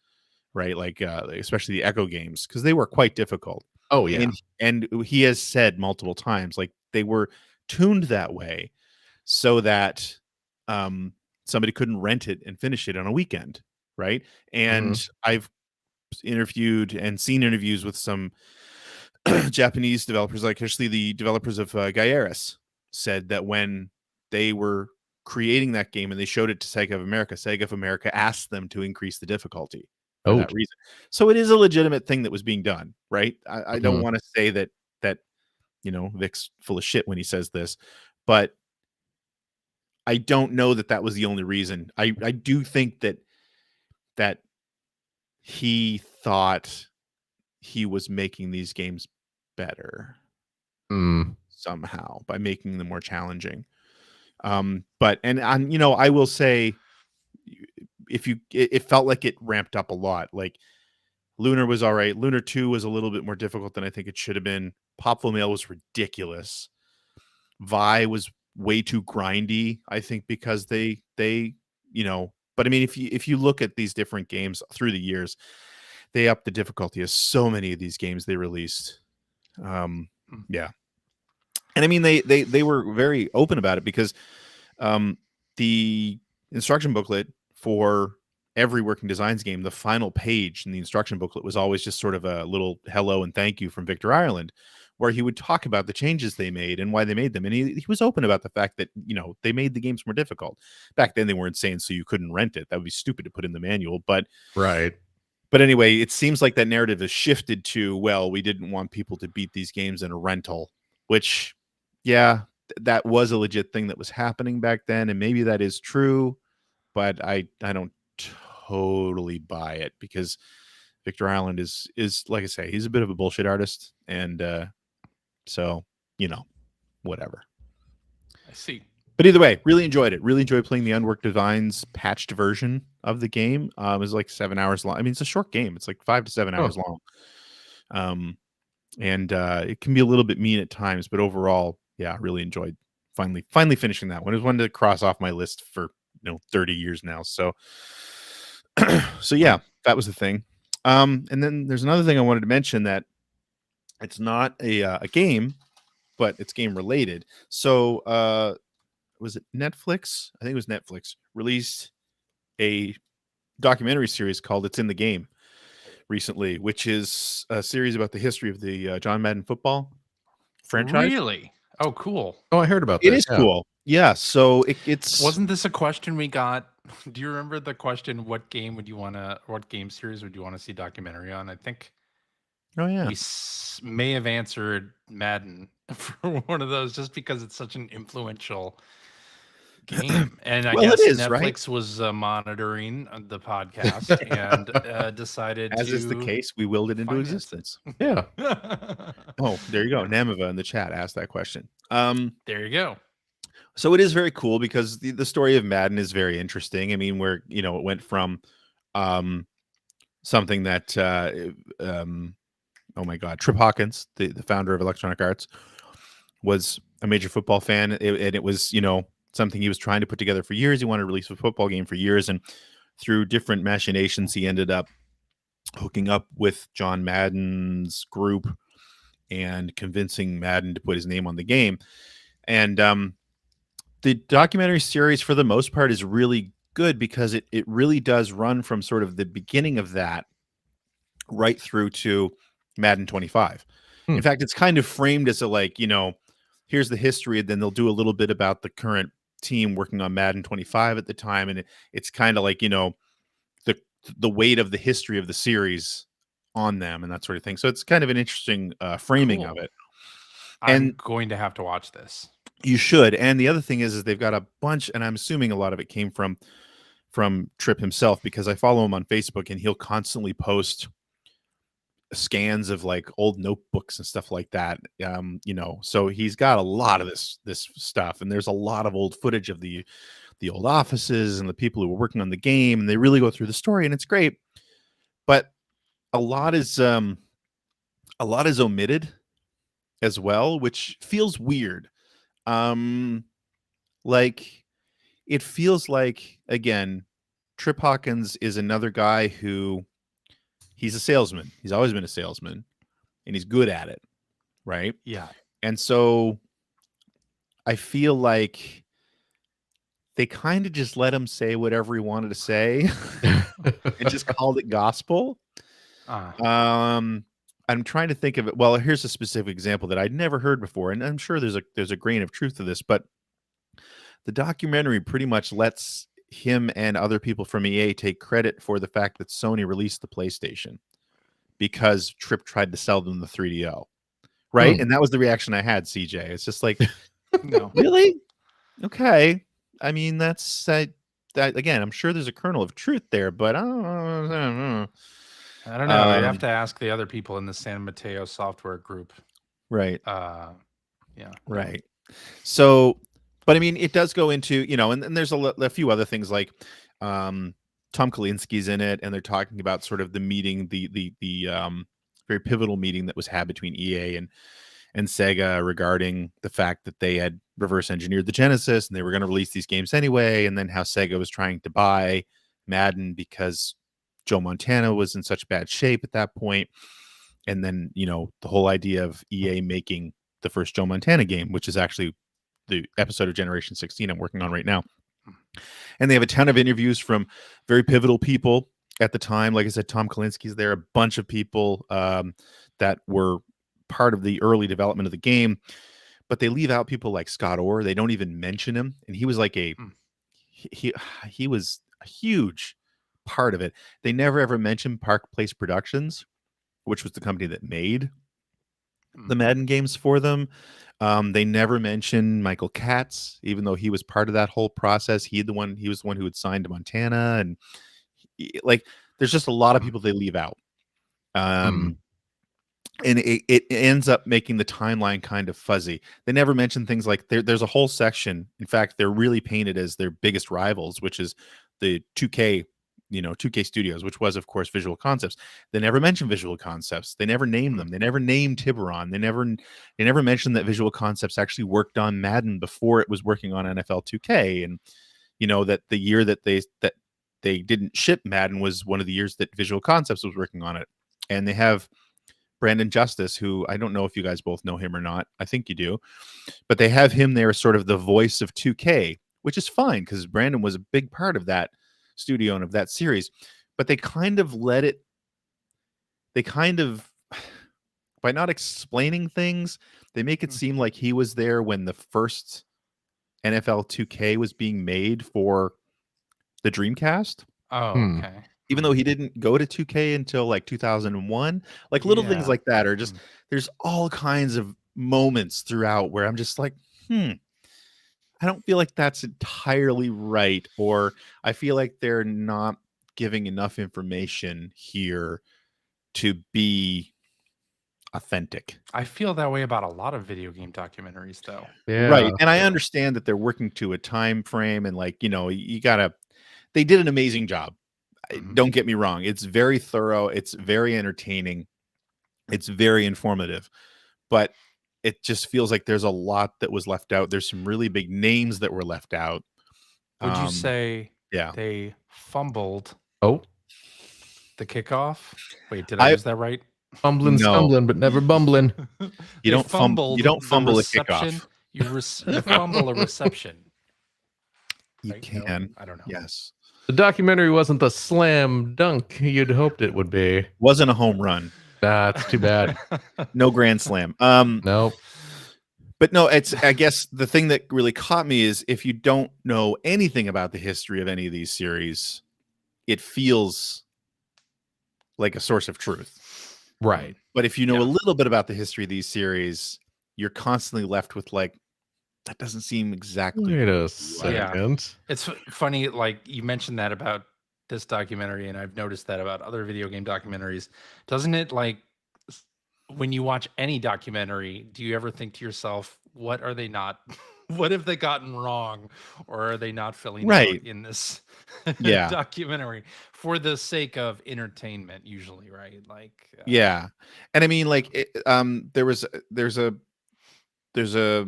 right? Like especially the Echo games, because they were quite difficult. Oh yeah. And he has said multiple times, like, they were tuned that way so that somebody couldn't rent it and finish it on a weekend, right? And I've interviewed and seen interviews with some Japanese developers, like actually the developers of Gaiaris, said that when they were creating that game and they showed it to Sega of America asked them to increase the difficulty for that reason. So it is a legitimate thing that was being done, right? I don't want to say that Vic's full of shit when he says this, but I don't know that was the only reason. I do think that he thought he was making these games better somehow by making them more challenging. But I will say, it felt like it ramped up a lot. Like Lunar was all right. Lunar 2 was a little bit more difficult than I think it should have been. Popful Mail was ridiculous. Vi was way too grindy, I think, because they but I mean, if you look at these different games through the years, they upped the difficulty of so many of these games they released. Yeah. And I mean, they were very open about it, because the instruction booklet for every Working Designs game, the final page in the instruction booklet was always just sort of a little hello and thank you from Victor Ireland, where he would talk about the changes they made and why they made them. And he was open about the fact that, they made the games more difficult. Back then they weren't saying so you couldn't rent it. That would be stupid to put in the manual. But anyway, it seems like that narrative has shifted to, well, we didn't want people to beat these games in a rental, which, yeah, that was a legit thing that was happening back then. And maybe that is true, but I don't totally buy it, because Victor Ireland is like I say, he's a bit of a bullshit artist. And so, whatever. I see. But either way, really enjoyed it. Really enjoyed playing the Unworked Divines patched version of the game. It was like 7 hours long. I mean, it's a short game. It's like 5 to 7 hours long. And it can be a little bit mean at times, but overall, yeah, really enjoyed finally finishing that one. It was one to cross off my list for 30 years now. So yeah, that was the thing. And then there's another thing I wanted to mention, that it's not a game, but it's game related. So was it Netflix? I think it was Netflix released a documentary series called It's in the Game recently, which is a series about the history of the John Madden football franchise. Really? Oh, cool. Oh, I heard about that. It is cool. Yeah. So it's wasn't this a question we got? Do you remember the question? What game series would you want to see documentary on? I think. Oh yeah. We may have answered Madden for one of those, just because it's such an influential game. And I guess Netflix was monitoring the podcast and decided as is the case, we willed it into existence. Yeah. Oh, there you go. Namava in the chat asked that question. There you go. So it is very cool, because the story of Madden is very interesting. I mean, where it went from something that oh my God, Trip Hawkins, the founder of Electronic Arts, was a major football fan, and it was something he was trying to put together for years. He wanted to release a football game for years, and through different machinations, he ended up hooking up with John Madden's group and convincing Madden to put his name on the game. And the documentary series, for the most part, is really good, because it really does run from sort of the beginning of that right through to Madden 25. In fact, it's kind of framed as a here's the history, and then they'll do a little bit about the current team working on Madden 25 at the time, and it's kind of like the weight of the history of the series on them and that sort of thing. So it's kind of an interesting framing of it. I'm going to have to watch this. You should. And the other thing is they've got a bunch, and I'm assuming a lot of it came from Tripp himself, because I follow him on Facebook, and he'll constantly post scans of like old notebooks and stuff like that. So he's got a lot of this stuff, and there's a lot of old footage of the old offices and the people who were working on the game, and they really go through the story, and it's great. But a lot is omitted as well, which feels weird. Like it feels like, again, Trip Hawkins is another guy who he's a salesman. He's always been a salesman, and he's good at it. Right. Yeah. And so I feel like they kind of just let him say whatever he wanted to say and just called it gospel. I'm trying to think of it. Well, here's a specific example that I'd never heard before, and I'm sure there's a grain of truth to this, but the documentary pretty much lets him and other people from EA take credit for the fact that Sony released the PlayStation because Tripp tried to sell them the 3DO. Right? And that was the reaction I had, CJ. It's just like, No. really? Okay. I mean, that's that again, I'm sure there's a kernel of truth there, but I don't know. I don't know. You have to ask the other people in the San Mateo software group. Right. Yeah. Right. So, but I mean, it does go into, and there's a few other things like Tom Kalinski's in it, and they're talking about sort of the meeting, the very pivotal meeting that was had between EA and Sega regarding the fact that they had reverse engineered the Genesis and they were going to release these games anyway, and then how Sega was trying to buy Madden because Joe Montana was in such bad shape at that point. And then, the whole idea of EA making the first Joe Montana game, which is actually the episode of Generation 16 I'm working on right now. And they have a ton of interviews from very pivotal people at the time. Like I said, Tom Kalinski's there, a bunch of people that were part of the early development of the game, but they leave out people like Scott Orr. They don't even mention him. And he was like he was a huge part of it. They never ever mentioned Park Place Productions, which was the company that made the Madden games for them. They never mentioned Michael Katz, even though he was part of that whole process. He was the one who had signed to Montana, and there's just a lot of people they leave out. And it ends up making the timeline kind of fuzzy. They never mention things like there's a whole section. In fact, they're really painted as their biggest rivals, which is the 2K, 2K Studios, which was, of course, Visual Concepts. They never mention Visual Concepts. They never name them. They never named Tiburon. They never mentioned that Visual Concepts actually worked on Madden before it was working on NFL 2K. And, that the year that they didn't ship Madden was one of the years that Visual Concepts was working on it. And they have Brandon Justice, who I don't know if you guys both know him or not. I think you do. But they have him there as sort of the voice of 2K, which is fine because Brandon was a big part of that studio and of that series. But they kind of by not explaining things, they make it seem like he was there when the first NFL 2K was being made for the Dreamcast. Oh, okay. Even though he didn't go to 2K until like 2001, little things like that are just, there's all kinds of moments throughout where I'm just like, I don't feel like that's entirely right. Or I feel like they're not giving enough information here to be authentic. I feel that way about a lot of video game documentaries, though. Yeah. Right. And I understand that they're working to a time frame and they did an amazing job. Don't get me wrong. It's very thorough. It's very entertaining. It's very informative, but it just feels like there's a lot that was left out. There's some really big names that were left out. Would you say yeah, they fumbled the kickoff? Wait, did I use that right? Fumbling, stumbling, but never bumbling. You don't fumble. You don't fumble a kickoff. You fumble a reception. You right? can. No, I don't know. Yes. The documentary wasn't the slam dunk you'd hoped it would be. Wasn't a home run. That's too bad. No grand slam. No. But no, I guess the thing that really caught me is if you don't know anything about the history of any of these series, it feels like a source of truth. Right. But if you know a little bit about the history of these series, you're constantly left with that doesn't seem exactly. Wait a second. Yeah. It's funny, you mentioned that about this documentary, and I've noticed that about other video game documentaries. Doesn't it, when you watch any documentary, do you ever think to yourself, what are they not? What have they gotten wrong, or are they not filling out in this documentary for the sake of entertainment? Usually, right? Yeah, and I mean, there's a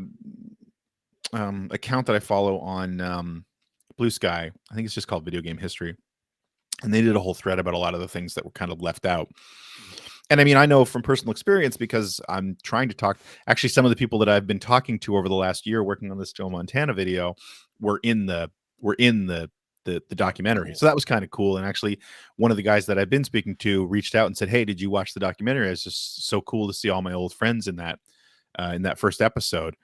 account that I follow on Blue Sky. I think it's just called Video Game History, and they did a whole thread about a lot of the things that were kind of left out. And I mean, I know from personal experience because I'm trying to talk. Actually, some of the people that I've been talking to over the last year working on this Joe Montana video were in the documentary. So that was kind of cool. And actually, one of the guys that I've been speaking to reached out and said, "Hey, did you watch the documentary? It's just so cool to see all my old friends in that first episode."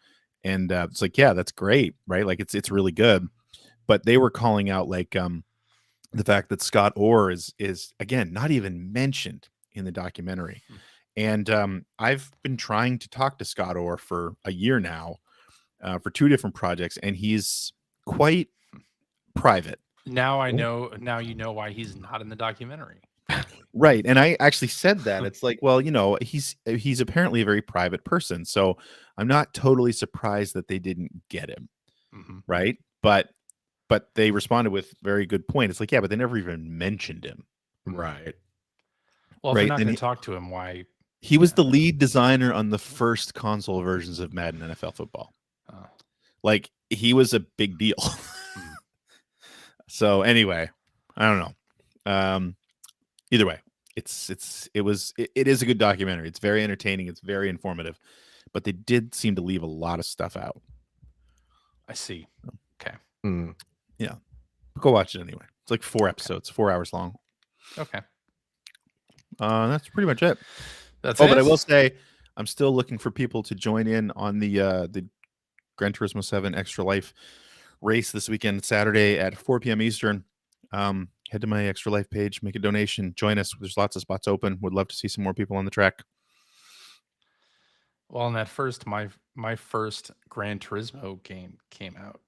And it's yeah, that's great, right? It's really good. but they were calling out like the fact that Scott Orr is again not even mentioned in the documentary. And I've been trying to talk to Scott Orr for a year now for 2 different projects, and he's quite private. Now I know. Now you know why he's not in the documentary. Right. And I actually said that. It's like, well, he's apparently a very private person. So I'm not totally surprised that they didn't get him. Mm-hmm. Right. But they responded with very good point. It's like, yeah, but they never even mentioned him. Right. Well, if right. they're not going to talk to him, why? He was the lead designer on the first console versions of Madden NFL football. Like, he was a big deal. So anyway, I don't know. Either way, it is a good documentary. It's very entertaining. It's very informative, but they did seem to leave a lot of stuff out. I see. Okay. Yeah. Go watch it anyway. It's like 4 episodes, 4 hours long. Okay. That's pretty much it. That's it. But I will say, I'm still looking for people to join in on the Gran Turismo 7 Extra Life race this weekend, Saturday at 4 p.m. Eastern. Head to my Extra Life page, make a donation, join us. There's lots of spots open. Would love to see some more people on the track. Well, and that first my first Gran Turismo game came out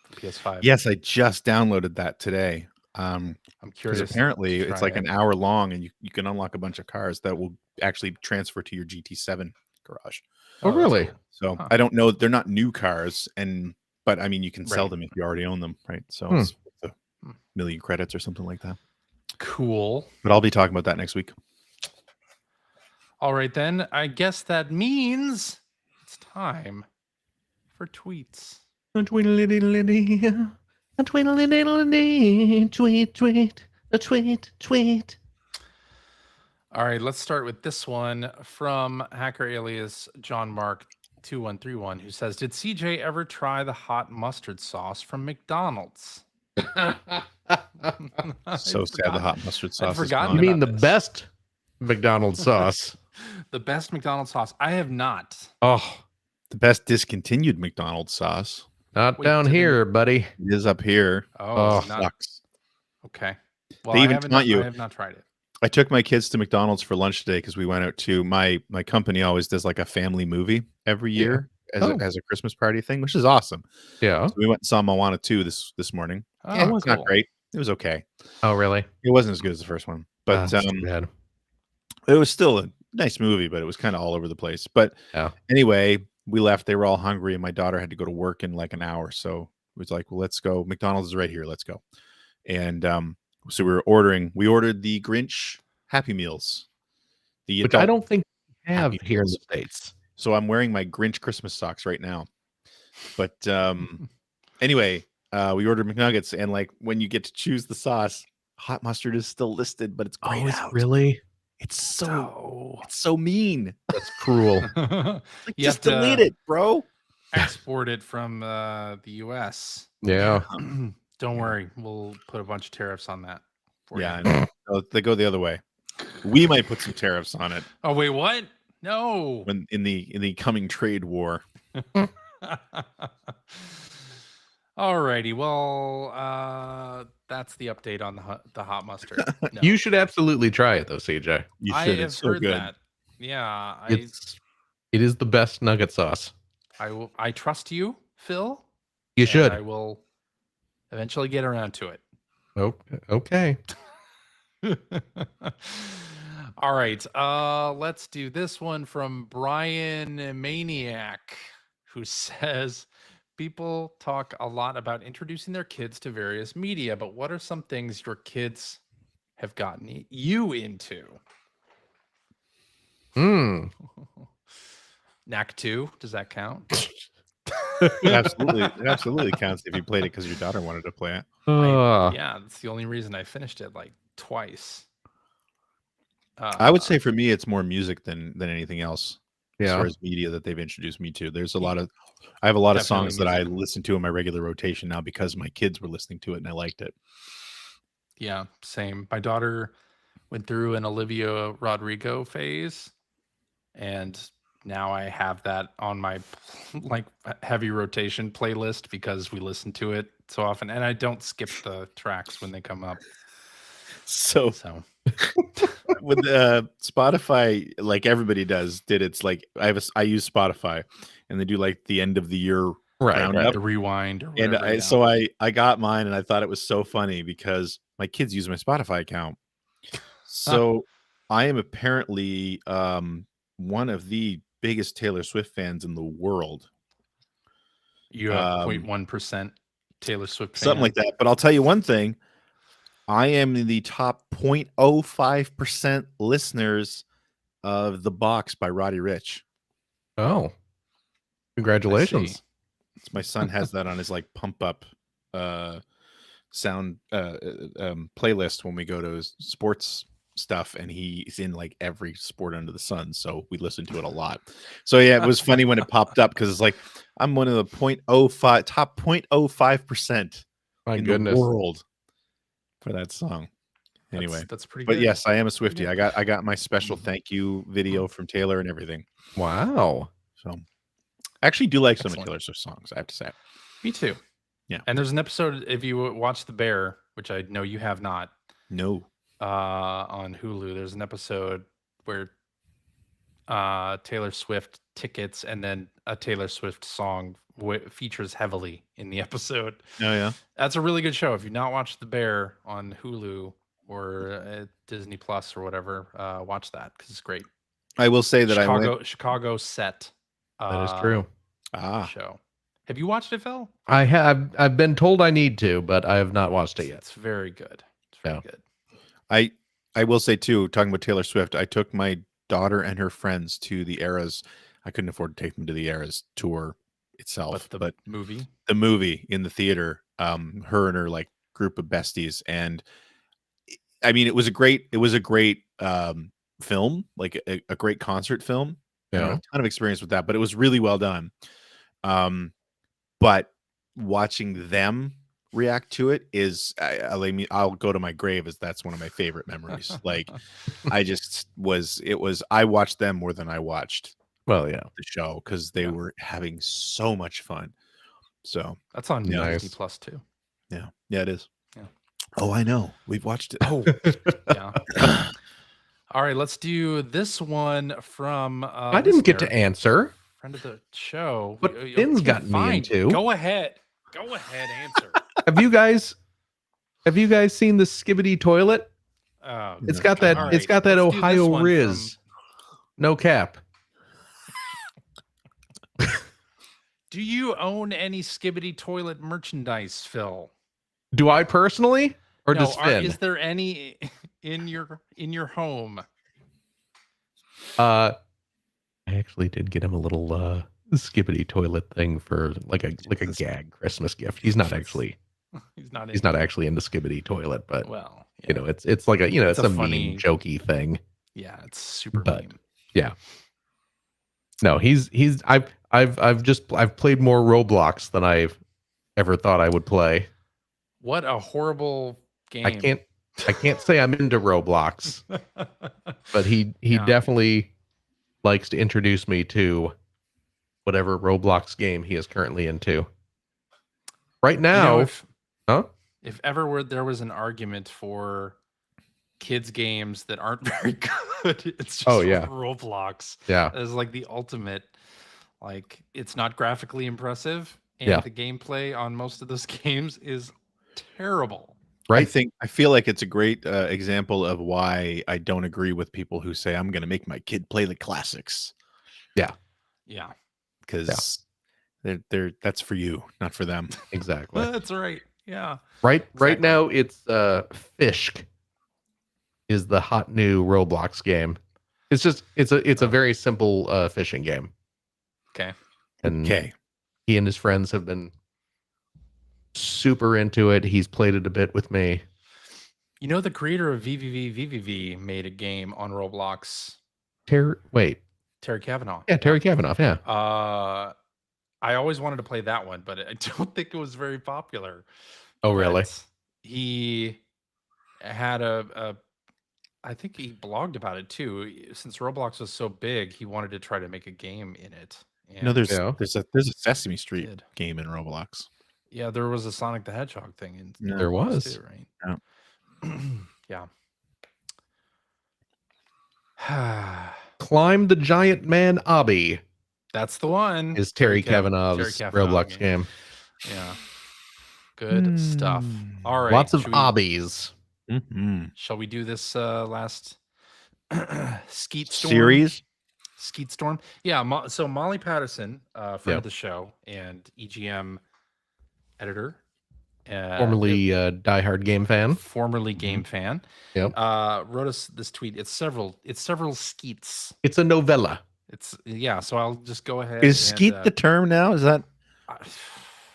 for PS5. Yes, I just downloaded that today. I'm curious. Apparently, it's like an hour long, and you can unlock a bunch of cars that will actually transfer to your GT7 garage. Oh, really? Cool. So I don't know. They're not new cars, but I mean, you can sell them if you already own them, right? So it's a million credits or something like that. Cool. But I'll be talking about that next week. All right, then. I guess that means it's time for tweets. A tweet-a-little-litty, a tweet-a-little-litty, tweet, a tweet. All right, let's start with this one from hacker alias John Mark 2131, who says, "Did CJ ever try the hot mustard sauce from McDonald's?" So sad the hot mustard sauce is gone. You mean the best McDonald's sauce? The best McDonald's sauce? I have not. Oh, the best discontinued McDonald's sauce. Not down here, buddy. It is up here. Oh, sucks. Okay. Well, they even taught you. I have not tried it. I took my kids to McDonald's for lunch today because we went out to my company always does like a family movie every year as a Christmas party thing, which is awesome. Yeah. So we went and saw Moana 2 this morning. Oh, it was not great. It was okay. Oh, really? It wasn't as good as the first one, but it was still a nice movie, but it was kind of all over the place. But anyway, we left. They were all hungry, and my daughter had to go to work in like an hour. So it was like, well, let's go. McDonald's is right here. Let's go. And so we ordered the Grinch Happy Meals. Which I don't think we have here in the States. So I'm wearing my Grinch Christmas socks right now. But anyway, we ordered McNuggets, and like when you get to choose the sauce, hot mustard is still listed, but it's grayed out. Really? It's so mean. That's cruel. Like, just delete it, bro. Export it from the US. Yeah. Don't worry, we'll put a bunch of tariffs on that. Yeah, they go the other way. We might put some tariffs on it. Oh wait, what? No. When in the coming trade war. Alrighty, well, that's the update on the hot mustard. No. You should absolutely try it, though, CJ. You should. It's so good. That. Yeah, it is the best nugget sauce. I trust you, Phil. You should. I will eventually get around to it. Oh, okay. All right. Let's do this one from Brian Maniac, who says, people talk a lot about introducing their kids to various media, but what are some things your kids have gotten you into? Knack 2, does that count? It absolutely counts if you played it because your daughter wanted to play it. Yeah, that's the only reason I finished it like twice. I would say for me, it's more music than anything else. Yeah. As far as media that they've introduced me to, I have a lot of songs that I listen to in my regular rotation now because my kids were listening to it and I liked it. Yeah, same. My daughter went through an Olivia Rodrigo phase, and now I have that on my like heavy rotation playlist because we listen to it so often, and I don't skip the tracks when they come up. So with Spotify, like everybody does, it's like I use Spotify, and they do like the end of the year roundup, the rewind or and whatever. so I got mine, and I thought it was so funny because my kids use my Spotify account. So I am apparently one of the biggest Taylor Swift fans in the world. You have 0.1% Taylor Swift fan. Something like that. But I'll tell you one thing. I am in the top 0.05% listeners of The Box by Roddy Ricch. Oh, congratulations. My son has that on his like pump up sound playlist when we go to his sports stuff, and he's in like every sport under the sun, so we listen to it a lot. So yeah, it was funny when it popped up because it's like I'm one of the top 0.05% in the world for that song. Anyway, that's pretty good. But yes, I am a Swiftie. I got my special thank you video from Taylor and everything. Wow. So I actually do like some of Taylor Swift songs, I have to say. Me too. Yeah. And there's an episode, if you watch The Bear, which I know you have not. No. On Hulu, there's an episode where Taylor Swift tickets and then a Taylor Swift song features heavily in the episode. Oh yeah, that's a really good show. If you've not watched The Bear on Hulu or Disney Plus or whatever, watch that because it's great. I will say that Chicago set. That is true. Show. Have you watched it, Phil? I have. I've been told I need to, but I have not watched it yet. It's very good. It's very good. I will say too, talking about Taylor Swift, I took my daughter and her friends to the Eras. I couldn't afford to take them to the Eras tour itself, but the movie in the theater, her and her like group of besties, and I mean, it was a great film, like a great concert film. Yeah, I don't have a ton of experience with that, but it was really well done. But watching them react to it is, I'll go to my grave as that's one of my favorite memories. Like, I watched them more than I watched. Well, yeah, the show because they were having so much fun. So that's on Disney Plus too. Yeah, it is. Yeah. Oh, I know. We've watched it. Oh, yeah. All right, let's do this one from. I didn't get to answer. Friend of the show. But Finn's got me into. Go ahead, answer. Have you guys seen the Skibbity toilet? It's got that. Right. It's got that Ohio Riz. No cap. Do you own any Skibbity toilet merchandise, Phil? Do I personally, or no, does Finn? Is there any in your home? I actually did get him a little Skibbity toilet thing for like a gag Christmas gift. He's not actually into Skibbity toilet, but you know, it's like it's a funny, meme, jokey thing. Yeah, it's super meme. Yeah. No, I've played more Roblox than I've ever thought I would play. What a horrible game. I can't say I'm into Roblox, but he definitely likes to introduce me to whatever Roblox game he is currently into. Right now, if ever there was an argument for kids games that aren't very good, it's just Roblox. Yeah, it's like the ultimate. Like, it's not graphically impressive, and the gameplay on most of those games is terrible. Right. I feel like it's a great example of why I don't agree with people who say I'm going to make my kid play the classics. Yeah, because they're that's for you, not for them. Exactly. That's right. Yeah. Right now, it's Fishk is the hot new Roblox game. It's a very simple fishing game. Okay. And he and his friends have been super into it. He's played it a bit with me. You know, the creator of VVV made a game on Roblox. Terry Kavanaugh. Yeah, Terry Kavanaugh. Yeah. I always wanted to play that one, but I don't think it was very popular. Oh, really? He had a I think he blogged about it too. Since Roblox was so big, he wanted to try to make a game in it. No, And there's a Sesame Street did. game in Roblox. Yeah, there was a Sonic the Hedgehog thing in There Roblox was. too, right? Yeah. Climb the Giant Man Obby That's the one. is Terry Kavanov's Roblox game. Yeah. Good stuff. All right. Lots of obbies. Shall we do this last Skeet Storm series? Skeet Storm. Yeah. So Molly Patterson, friend of the show and EGM editor, formerly diehard game fan, formerly game fan. Yep. Wrote us this tweet. It's several skeets. It's a novella. So I'll just go ahead. Is skeet the term now? Is that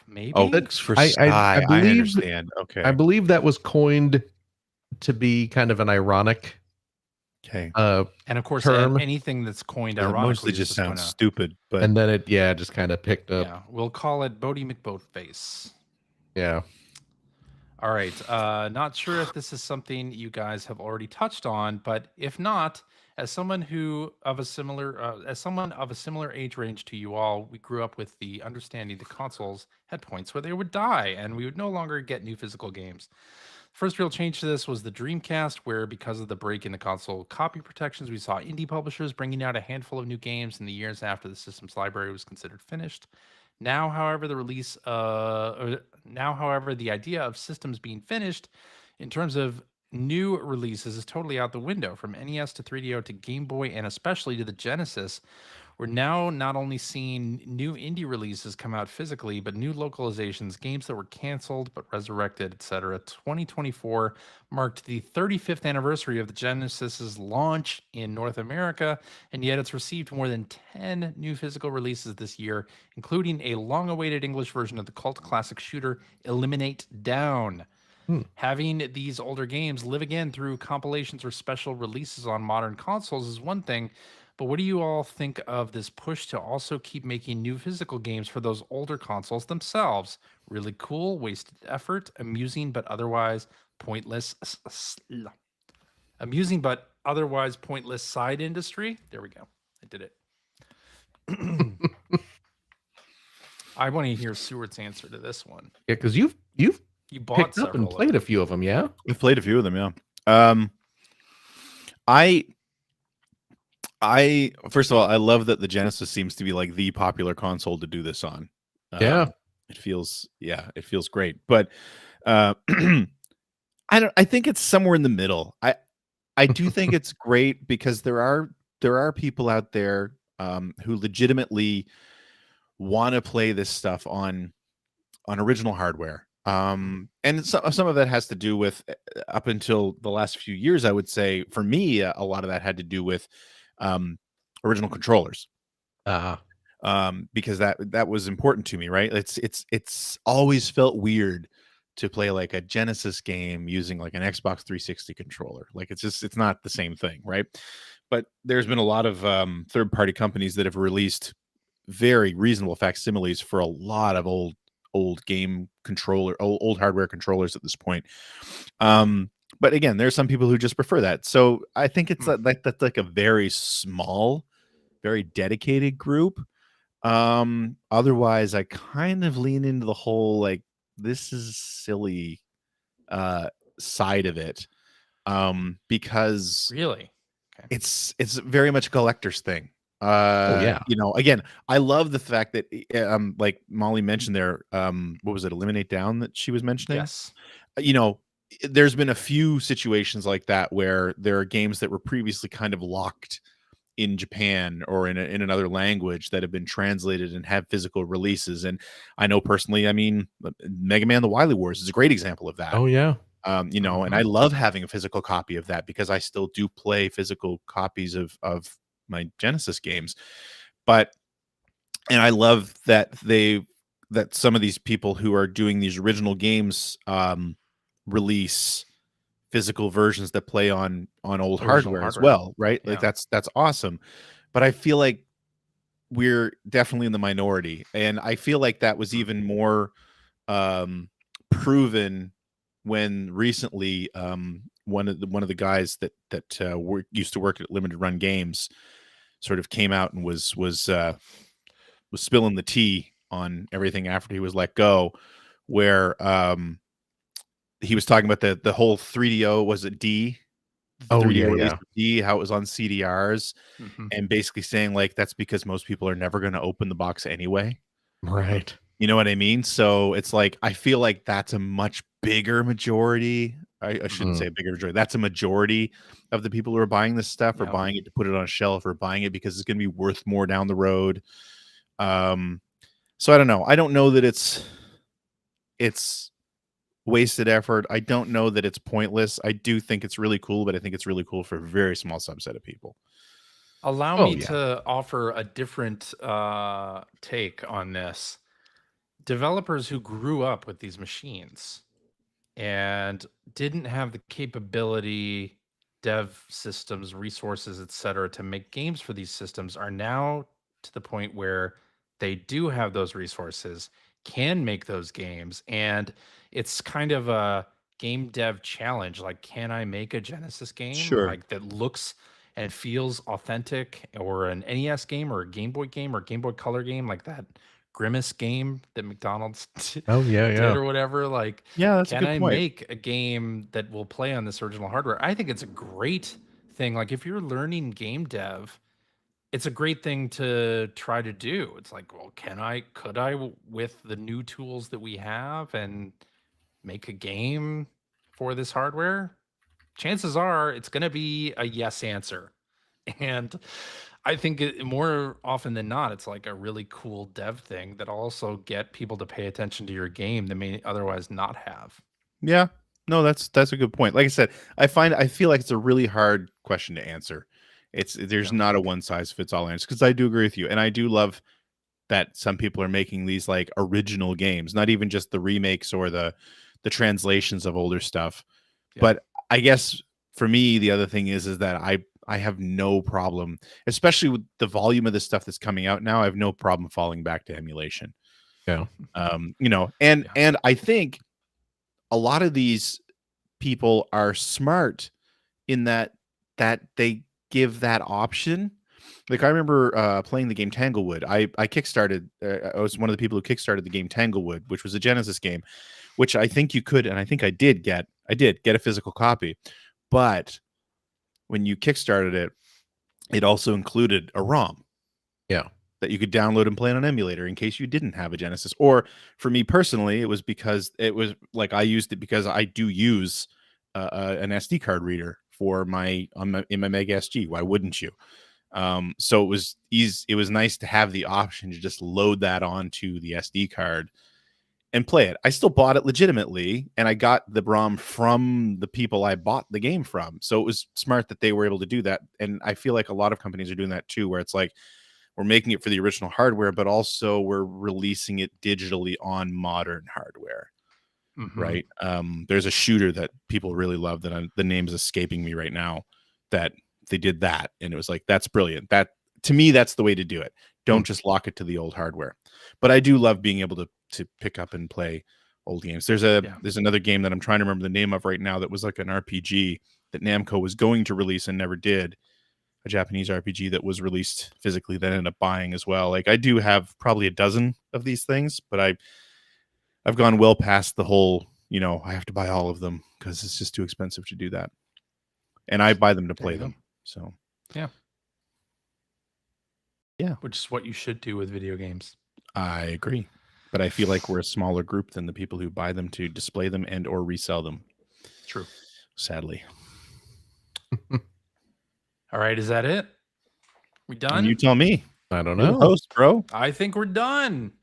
maybe? Oh, for I believe, understand. Okay. I believe that was coined to be kind of an ironic. Okay. And of course, anything that's coined ironically mostly just sounds stupid, but and then it just kind of picked up. Yeah, we'll call it Bodie McBoatface. Yeah. All right. Not sure if this is something you guys have already touched on, but if not, as someone of a similar age range to you all, we grew up with the understanding the consoles had points where they would die, and we would no longer get new physical games. First real change to this was the Dreamcast, where because of the break in the console copy protections, we saw indie publishers bringing out a handful of new games in the years after the system's library was considered finished. Now, however, the idea of systems being finished in terms of new releases is totally out the window. From NES to 3DO to Game Boy and especially to the Genesis, we're now not only seeing new indie releases come out physically, but new localizations, games that were canceled but resurrected, etc. 2024 marked the 35th anniversary of the Genesis's launch in North America, and yet it's received more than 10 new physical releases this year, including a long-awaited English version of the cult classic shooter Eliminate Down. Having these older games live again through compilations or special releases on modern consoles is one thing, but what do you all think of this push to also keep making new physical games for those older consoles themselves? Really cool, wasted effort, amusing but otherwise pointless. Amusing but otherwise pointless side industry. There we go. I did it. I want to hear Seward's answer to this one. Yeah, because you bought picked up and played a few of them, yeah? We've played a few of them, yeah. I first of all, I love that the Genesis seems to be like the popular console to do this on. Yeah. It feels great. But I think it's somewhere in the middle. I do think it's great because there are people out there who legitimately want to play this stuff on original hardware. And some of that has to do with, up until the last few years, I would say, for me, a lot of that had to do with original controllers. Because that was important to me, right? It's always felt weird to play like a Genesis game using like an Xbox 360 controller. Like it's not the same thing, right? But there's been a lot of third-party companies that have released very reasonable facsimiles for a lot of old game controller, old hardware controllers at this point. But again, there's some people who just prefer that. So I think it's that's like a very small, very dedicated group. Otherwise, I kind of lean into the whole like this is silly side of it. Because really, it's very much a collector's thing. Again, I love the fact that like Molly mentioned there, what was it, Eliminate Down that she was mentioning? Yes. There's been a few situations like that where there are games that were previously kind of locked in Japan or in another language that have been translated and have physical releases. And I know personally, I mean, Mega Man: The Wily Wars is a great example of that. Oh yeah. And I love having a physical copy of that because I still do play physical copies of my Genesis games. And I love that some of these people who are doing these original games release physical versions that play on old hardware as well, right? Yeah. Like that's awesome. But I feel like we're definitely in the minority, and I feel like that was even more proven when recently one of the guys that used to work at Limited Run Games sort of came out and was spilling the tea on everything after he was let go, where he was talking about the whole 3DO, was it D? The 3DO release of D, how it was on CDRs, and basically saying like that's because most people are never going to open the box anyway. Right. You know what I mean? So it's like I feel like that's a much bigger majority. I shouldn't say a bigger majority. That's a majority of the people who are buying this stuff or buying it to put it on a shelf or buying it because it's going to be worth more down the road. So I don't know. I don't know that it's wasted effort. I don't know that it's pointless. I do think it's really cool, but I think it's really cool for a very small subset of people. Allow me to offer a different take on this. Developers who grew up with these machines and didn't have the capability, dev systems, resources, etc., to make games for these systems are now to the point where they do have those resources, can make those games, and it's kind of a game dev challenge. Like, can I make a Genesis game like that looks and feels authentic, or an NES game, or a Game Boy game, or Game Boy Color game, like that Grimace game that McDonald's did or whatever? Like, that's can I make a game that will play on this original hardware? I think it's a great thing. Like, if you're learning game dev, it's a great thing to try to do. It's like, well, could I, with the new tools that we have, and make a game for this hardware? Chances are it's going to be a yes answer. And I think more often than not, it's like a really cool dev thing that also get people to pay attention to your game that may otherwise not have. Yeah, no, that's a good point. Like I said, I feel like it's a really hard question to answer. There's not a one size fits all answer, because I do agree with you, and I do love that some people are making these like original games, not even just the remakes or the translations of older stuff. But I guess for me, the other thing is that I have no problem, especially with the volume of the stuff that's coming out now. I have no problem falling back to emulation. Yeah. And I think a lot of these people are smart in that they give that option. Like, I remember playing the game Tanglewood. I kickstarted. I was one of the people who kickstarted the game Tanglewood, which was a Genesis game, which I think you could, and I think I did get a physical copy. But when you kickstarted it, it also included a ROM. Yeah. That you could download and play on an emulator in case you didn't have a Genesis. Or for me personally, it was because it was like I used it because I do use an SD card reader for in my Mega SG. Why wouldn't you? So it was easy. It was nice to have the option to just load that onto the SD card and play it. I still bought it legitimately, and I got the ROM from the people I bought the game from. So it was smart that they were able to do that. And I feel like a lot of companies are doing that too, where it's like, we're making it for the original hardware, but also we're releasing it digitally on modern hardware. Right. There's a shooter that people really love that the name's escaping me right now, that they did that. And it was like, that's brilliant. That, to me, that's the way to do it. Don't just lock it to the old hardware. But I do love being able to pick up and play old games. There's another game that I'm trying to remember the name of right now that was like an RPG that Namco was going to release and never did. A Japanese RPG that was released physically that I ended up buying as well. Like, I do have probably a dozen of these things, but I've gone well past the whole, I have to buy all of them because it's just too expensive to do that. And I buy them to play them. So yeah, which is what you should do with video games. I agree, but I feel like we're a smaller group than the people who buy them to display them and or resell them. True. Sadly. All right, is that it? We done? And you tell me. I don't You're know. the host, bro. I think we're done.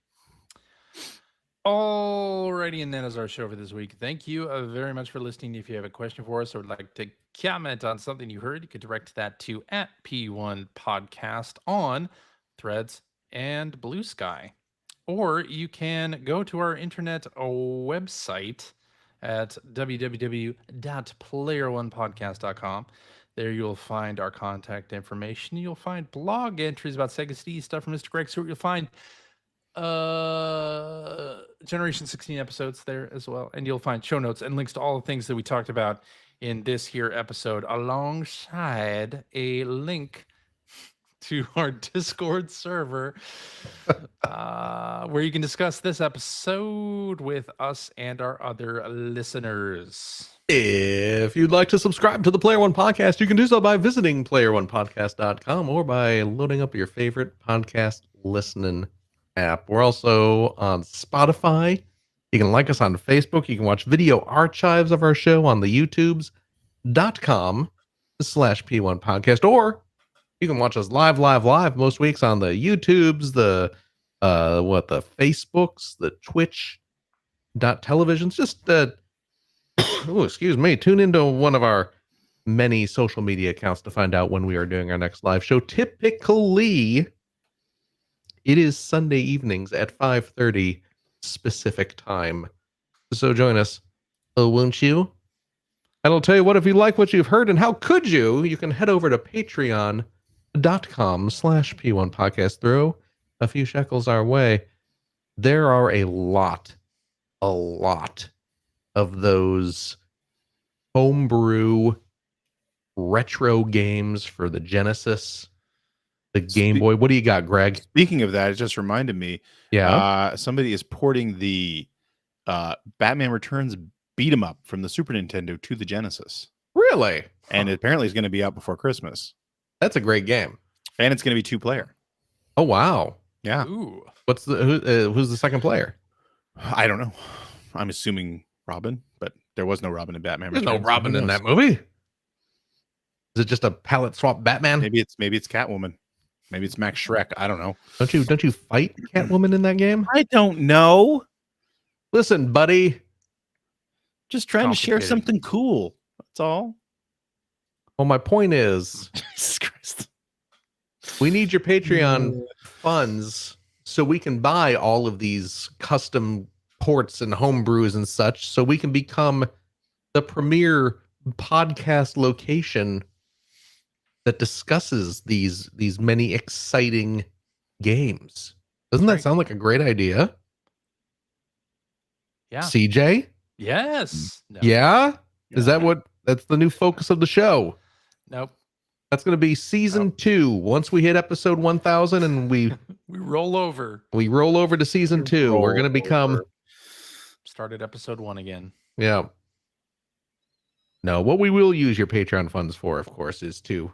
Alrighty, and that is our show for this week. Thank you very much for listening. If you have a question for us or would like to comment on something you heard, you could direct that to @P1 Podcast on Threads and Blue Sky. Or you can go to our internet website at www.player1podcast.com. There you'll find our contact information. You'll find blog entries about Sega CD stuff from Mr. Greg Stewart. You'll find Generation 16 episodes there as well. And you'll find show notes and links to all the things that we talked about in this here episode alongside a link to our Discord server where you can discuss this episode with us and our other listeners. If you'd like to subscribe to the Player One Podcast, you can do so by visiting player1podcast.com or by loading up your favorite podcast listening app. We're also on Spotify. You can like us on Facebook. You can watch video archives of our show on the youtubes.com/P1 Podcast, or you can watch us live most weeks on the YouTubes, the Facebooks, the Twitch.televisions. Just excuse me, tune into one of our many social media accounts to find out when we are doing our next live show. Typically, it is Sunday evenings at 5:30 specific time. So join us, won't you? And I'll tell you what, if you like what you've heard, and how could you can head over to patreon.com/P1 Podcast. Throw a few shekels our way. There are a lot of those homebrew retro games for the Genesis, the Game Boy. What do you got, Greg? Speaking of that, it just reminded me. Yeah. Somebody is porting the Batman Returns beat 'em up from the Super Nintendo to the Genesis. Really? And it apparently is going to be out before Christmas. That's a great game. And it's going to be 2-player. Oh, wow. Yeah. Ooh. Who's the second player? I don't know. I'm assuming Robin, but there was no Robin in Batman There's Returns. no Robin in that movie. Is it just a palette swap Batman? Maybe it's Catwoman. Maybe it's Max Shrek. I don't know. Don't you fight Catwoman in that game? I don't know. Listen, buddy. Just trying to share Complicated. something cool. That's all. Well, my point is, Jesus Christ. we need your Patreon funds so we can buy all of these custom ports and homebrews and such, so we can become the premier podcast location that discusses these many exciting games. Doesn't that sound like a great idea? Yeah. CJ? Yes. No. Yeah? Is that that's the new focus of the show? Nope. That's going to be season 2. Once we hit episode 1000 and we roll over. roll over to season 2, we're going to become Started episode 1 again. Yeah. No, what we will use your Patreon funds for, of course, is to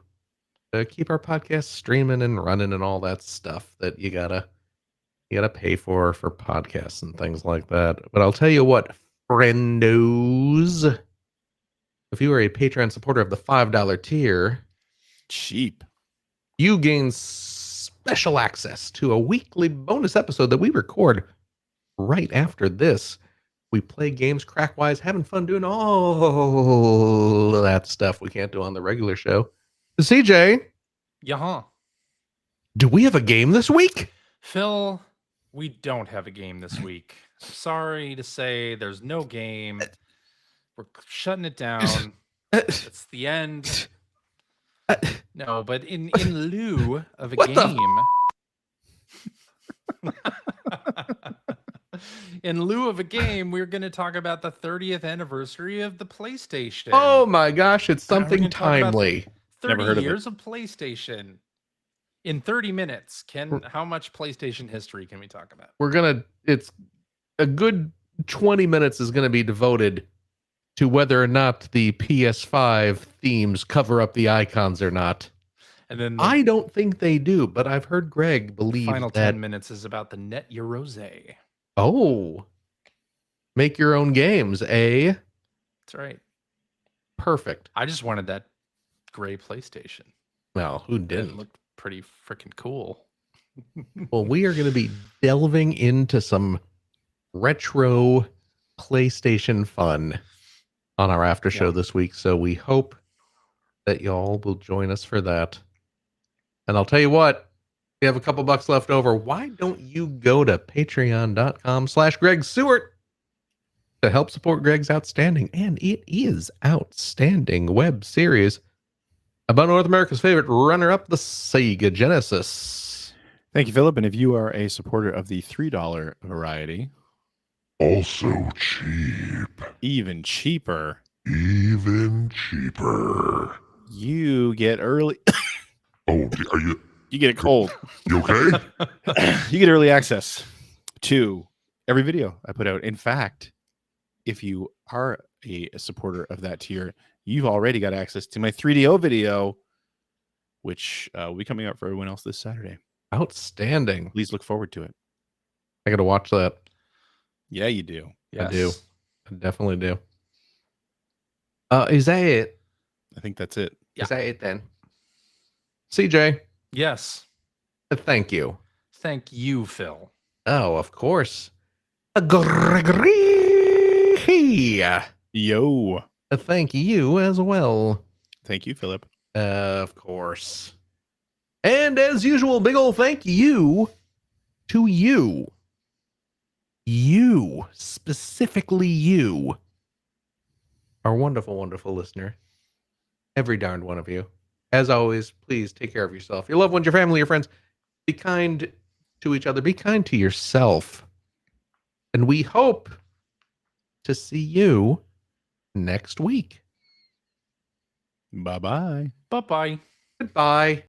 keep our podcast streaming and running and all that stuff that you gotta pay for podcasts and things like that. But I'll tell you what, friendos, if you are a Patreon supporter of the $5 tier, cheap, you gain special access to a weekly bonus episode that we record right after this. We play games crack-wise, having fun doing all of that stuff we can't do on the regular show. CJ, Yeah. do we have a game this week? Phil, we don't have a game this week. Sorry to say there's no game. We're shutting it down. It's the end. No, but in lieu of a What the game. In lieu of a game, we're going to talk about the 30th anniversary of the PlayStation. Oh my gosh, it's We're something gonna talk about timely. 30 Never heard of it. years of PlayStation. In 30 minutes, how much PlayStation history can we talk about? It's a good 20 minutes is going to be devoted to whether or not the PS5 themes cover up the icons or not. And then I don't think they do, but I've heard Greg believe final that 10 minutes is about the Net Eurose. Make your own games, eh? That's right. Perfect. I just wanted that gray PlayStation. Well, who It didn't? looked pretty freaking cool. Well, we are going to be delving into some retro PlayStation fun on our after show this week. So we hope that y'all will join us for that. And I'll tell you what, if you have a couple bucks left over, why don't you go to patreon.com/Greg Seward to help support Greg's outstanding, and it is outstanding, web series about North America's favorite runner-up, the Sega Genesis. Thank you, Philip. And if you are a supporter of the $3 variety, Also cheap. even cheaper, even cheaper. You get early. Oh, are you You get a cold. you okay? You get early access to every video I put out. In fact, if you are a supporter of that tier, you've already got access to my 3DO video, which will be coming out for everyone else this Saturday. Outstanding. Please look forward to it. I got to watch that. Yeah, you do. Yes. I do. I definitely do. Is that it? I think that's it. Is that it then? CJ, Yes. thank you. Thank you, Phil. Oh, of course. Gregory. Yo. Thank you as well. Thank you, Philip. Of course. And as usual, big ol' thank you to you. You, specifically you, our wonderful, wonderful listener. Every darned one of you. As always, please take care of yourself, your loved ones, your family, your friends. Be kind to each other. Be kind to yourself. And we hope to see you next week. Bye-bye. Bye-bye. Goodbye.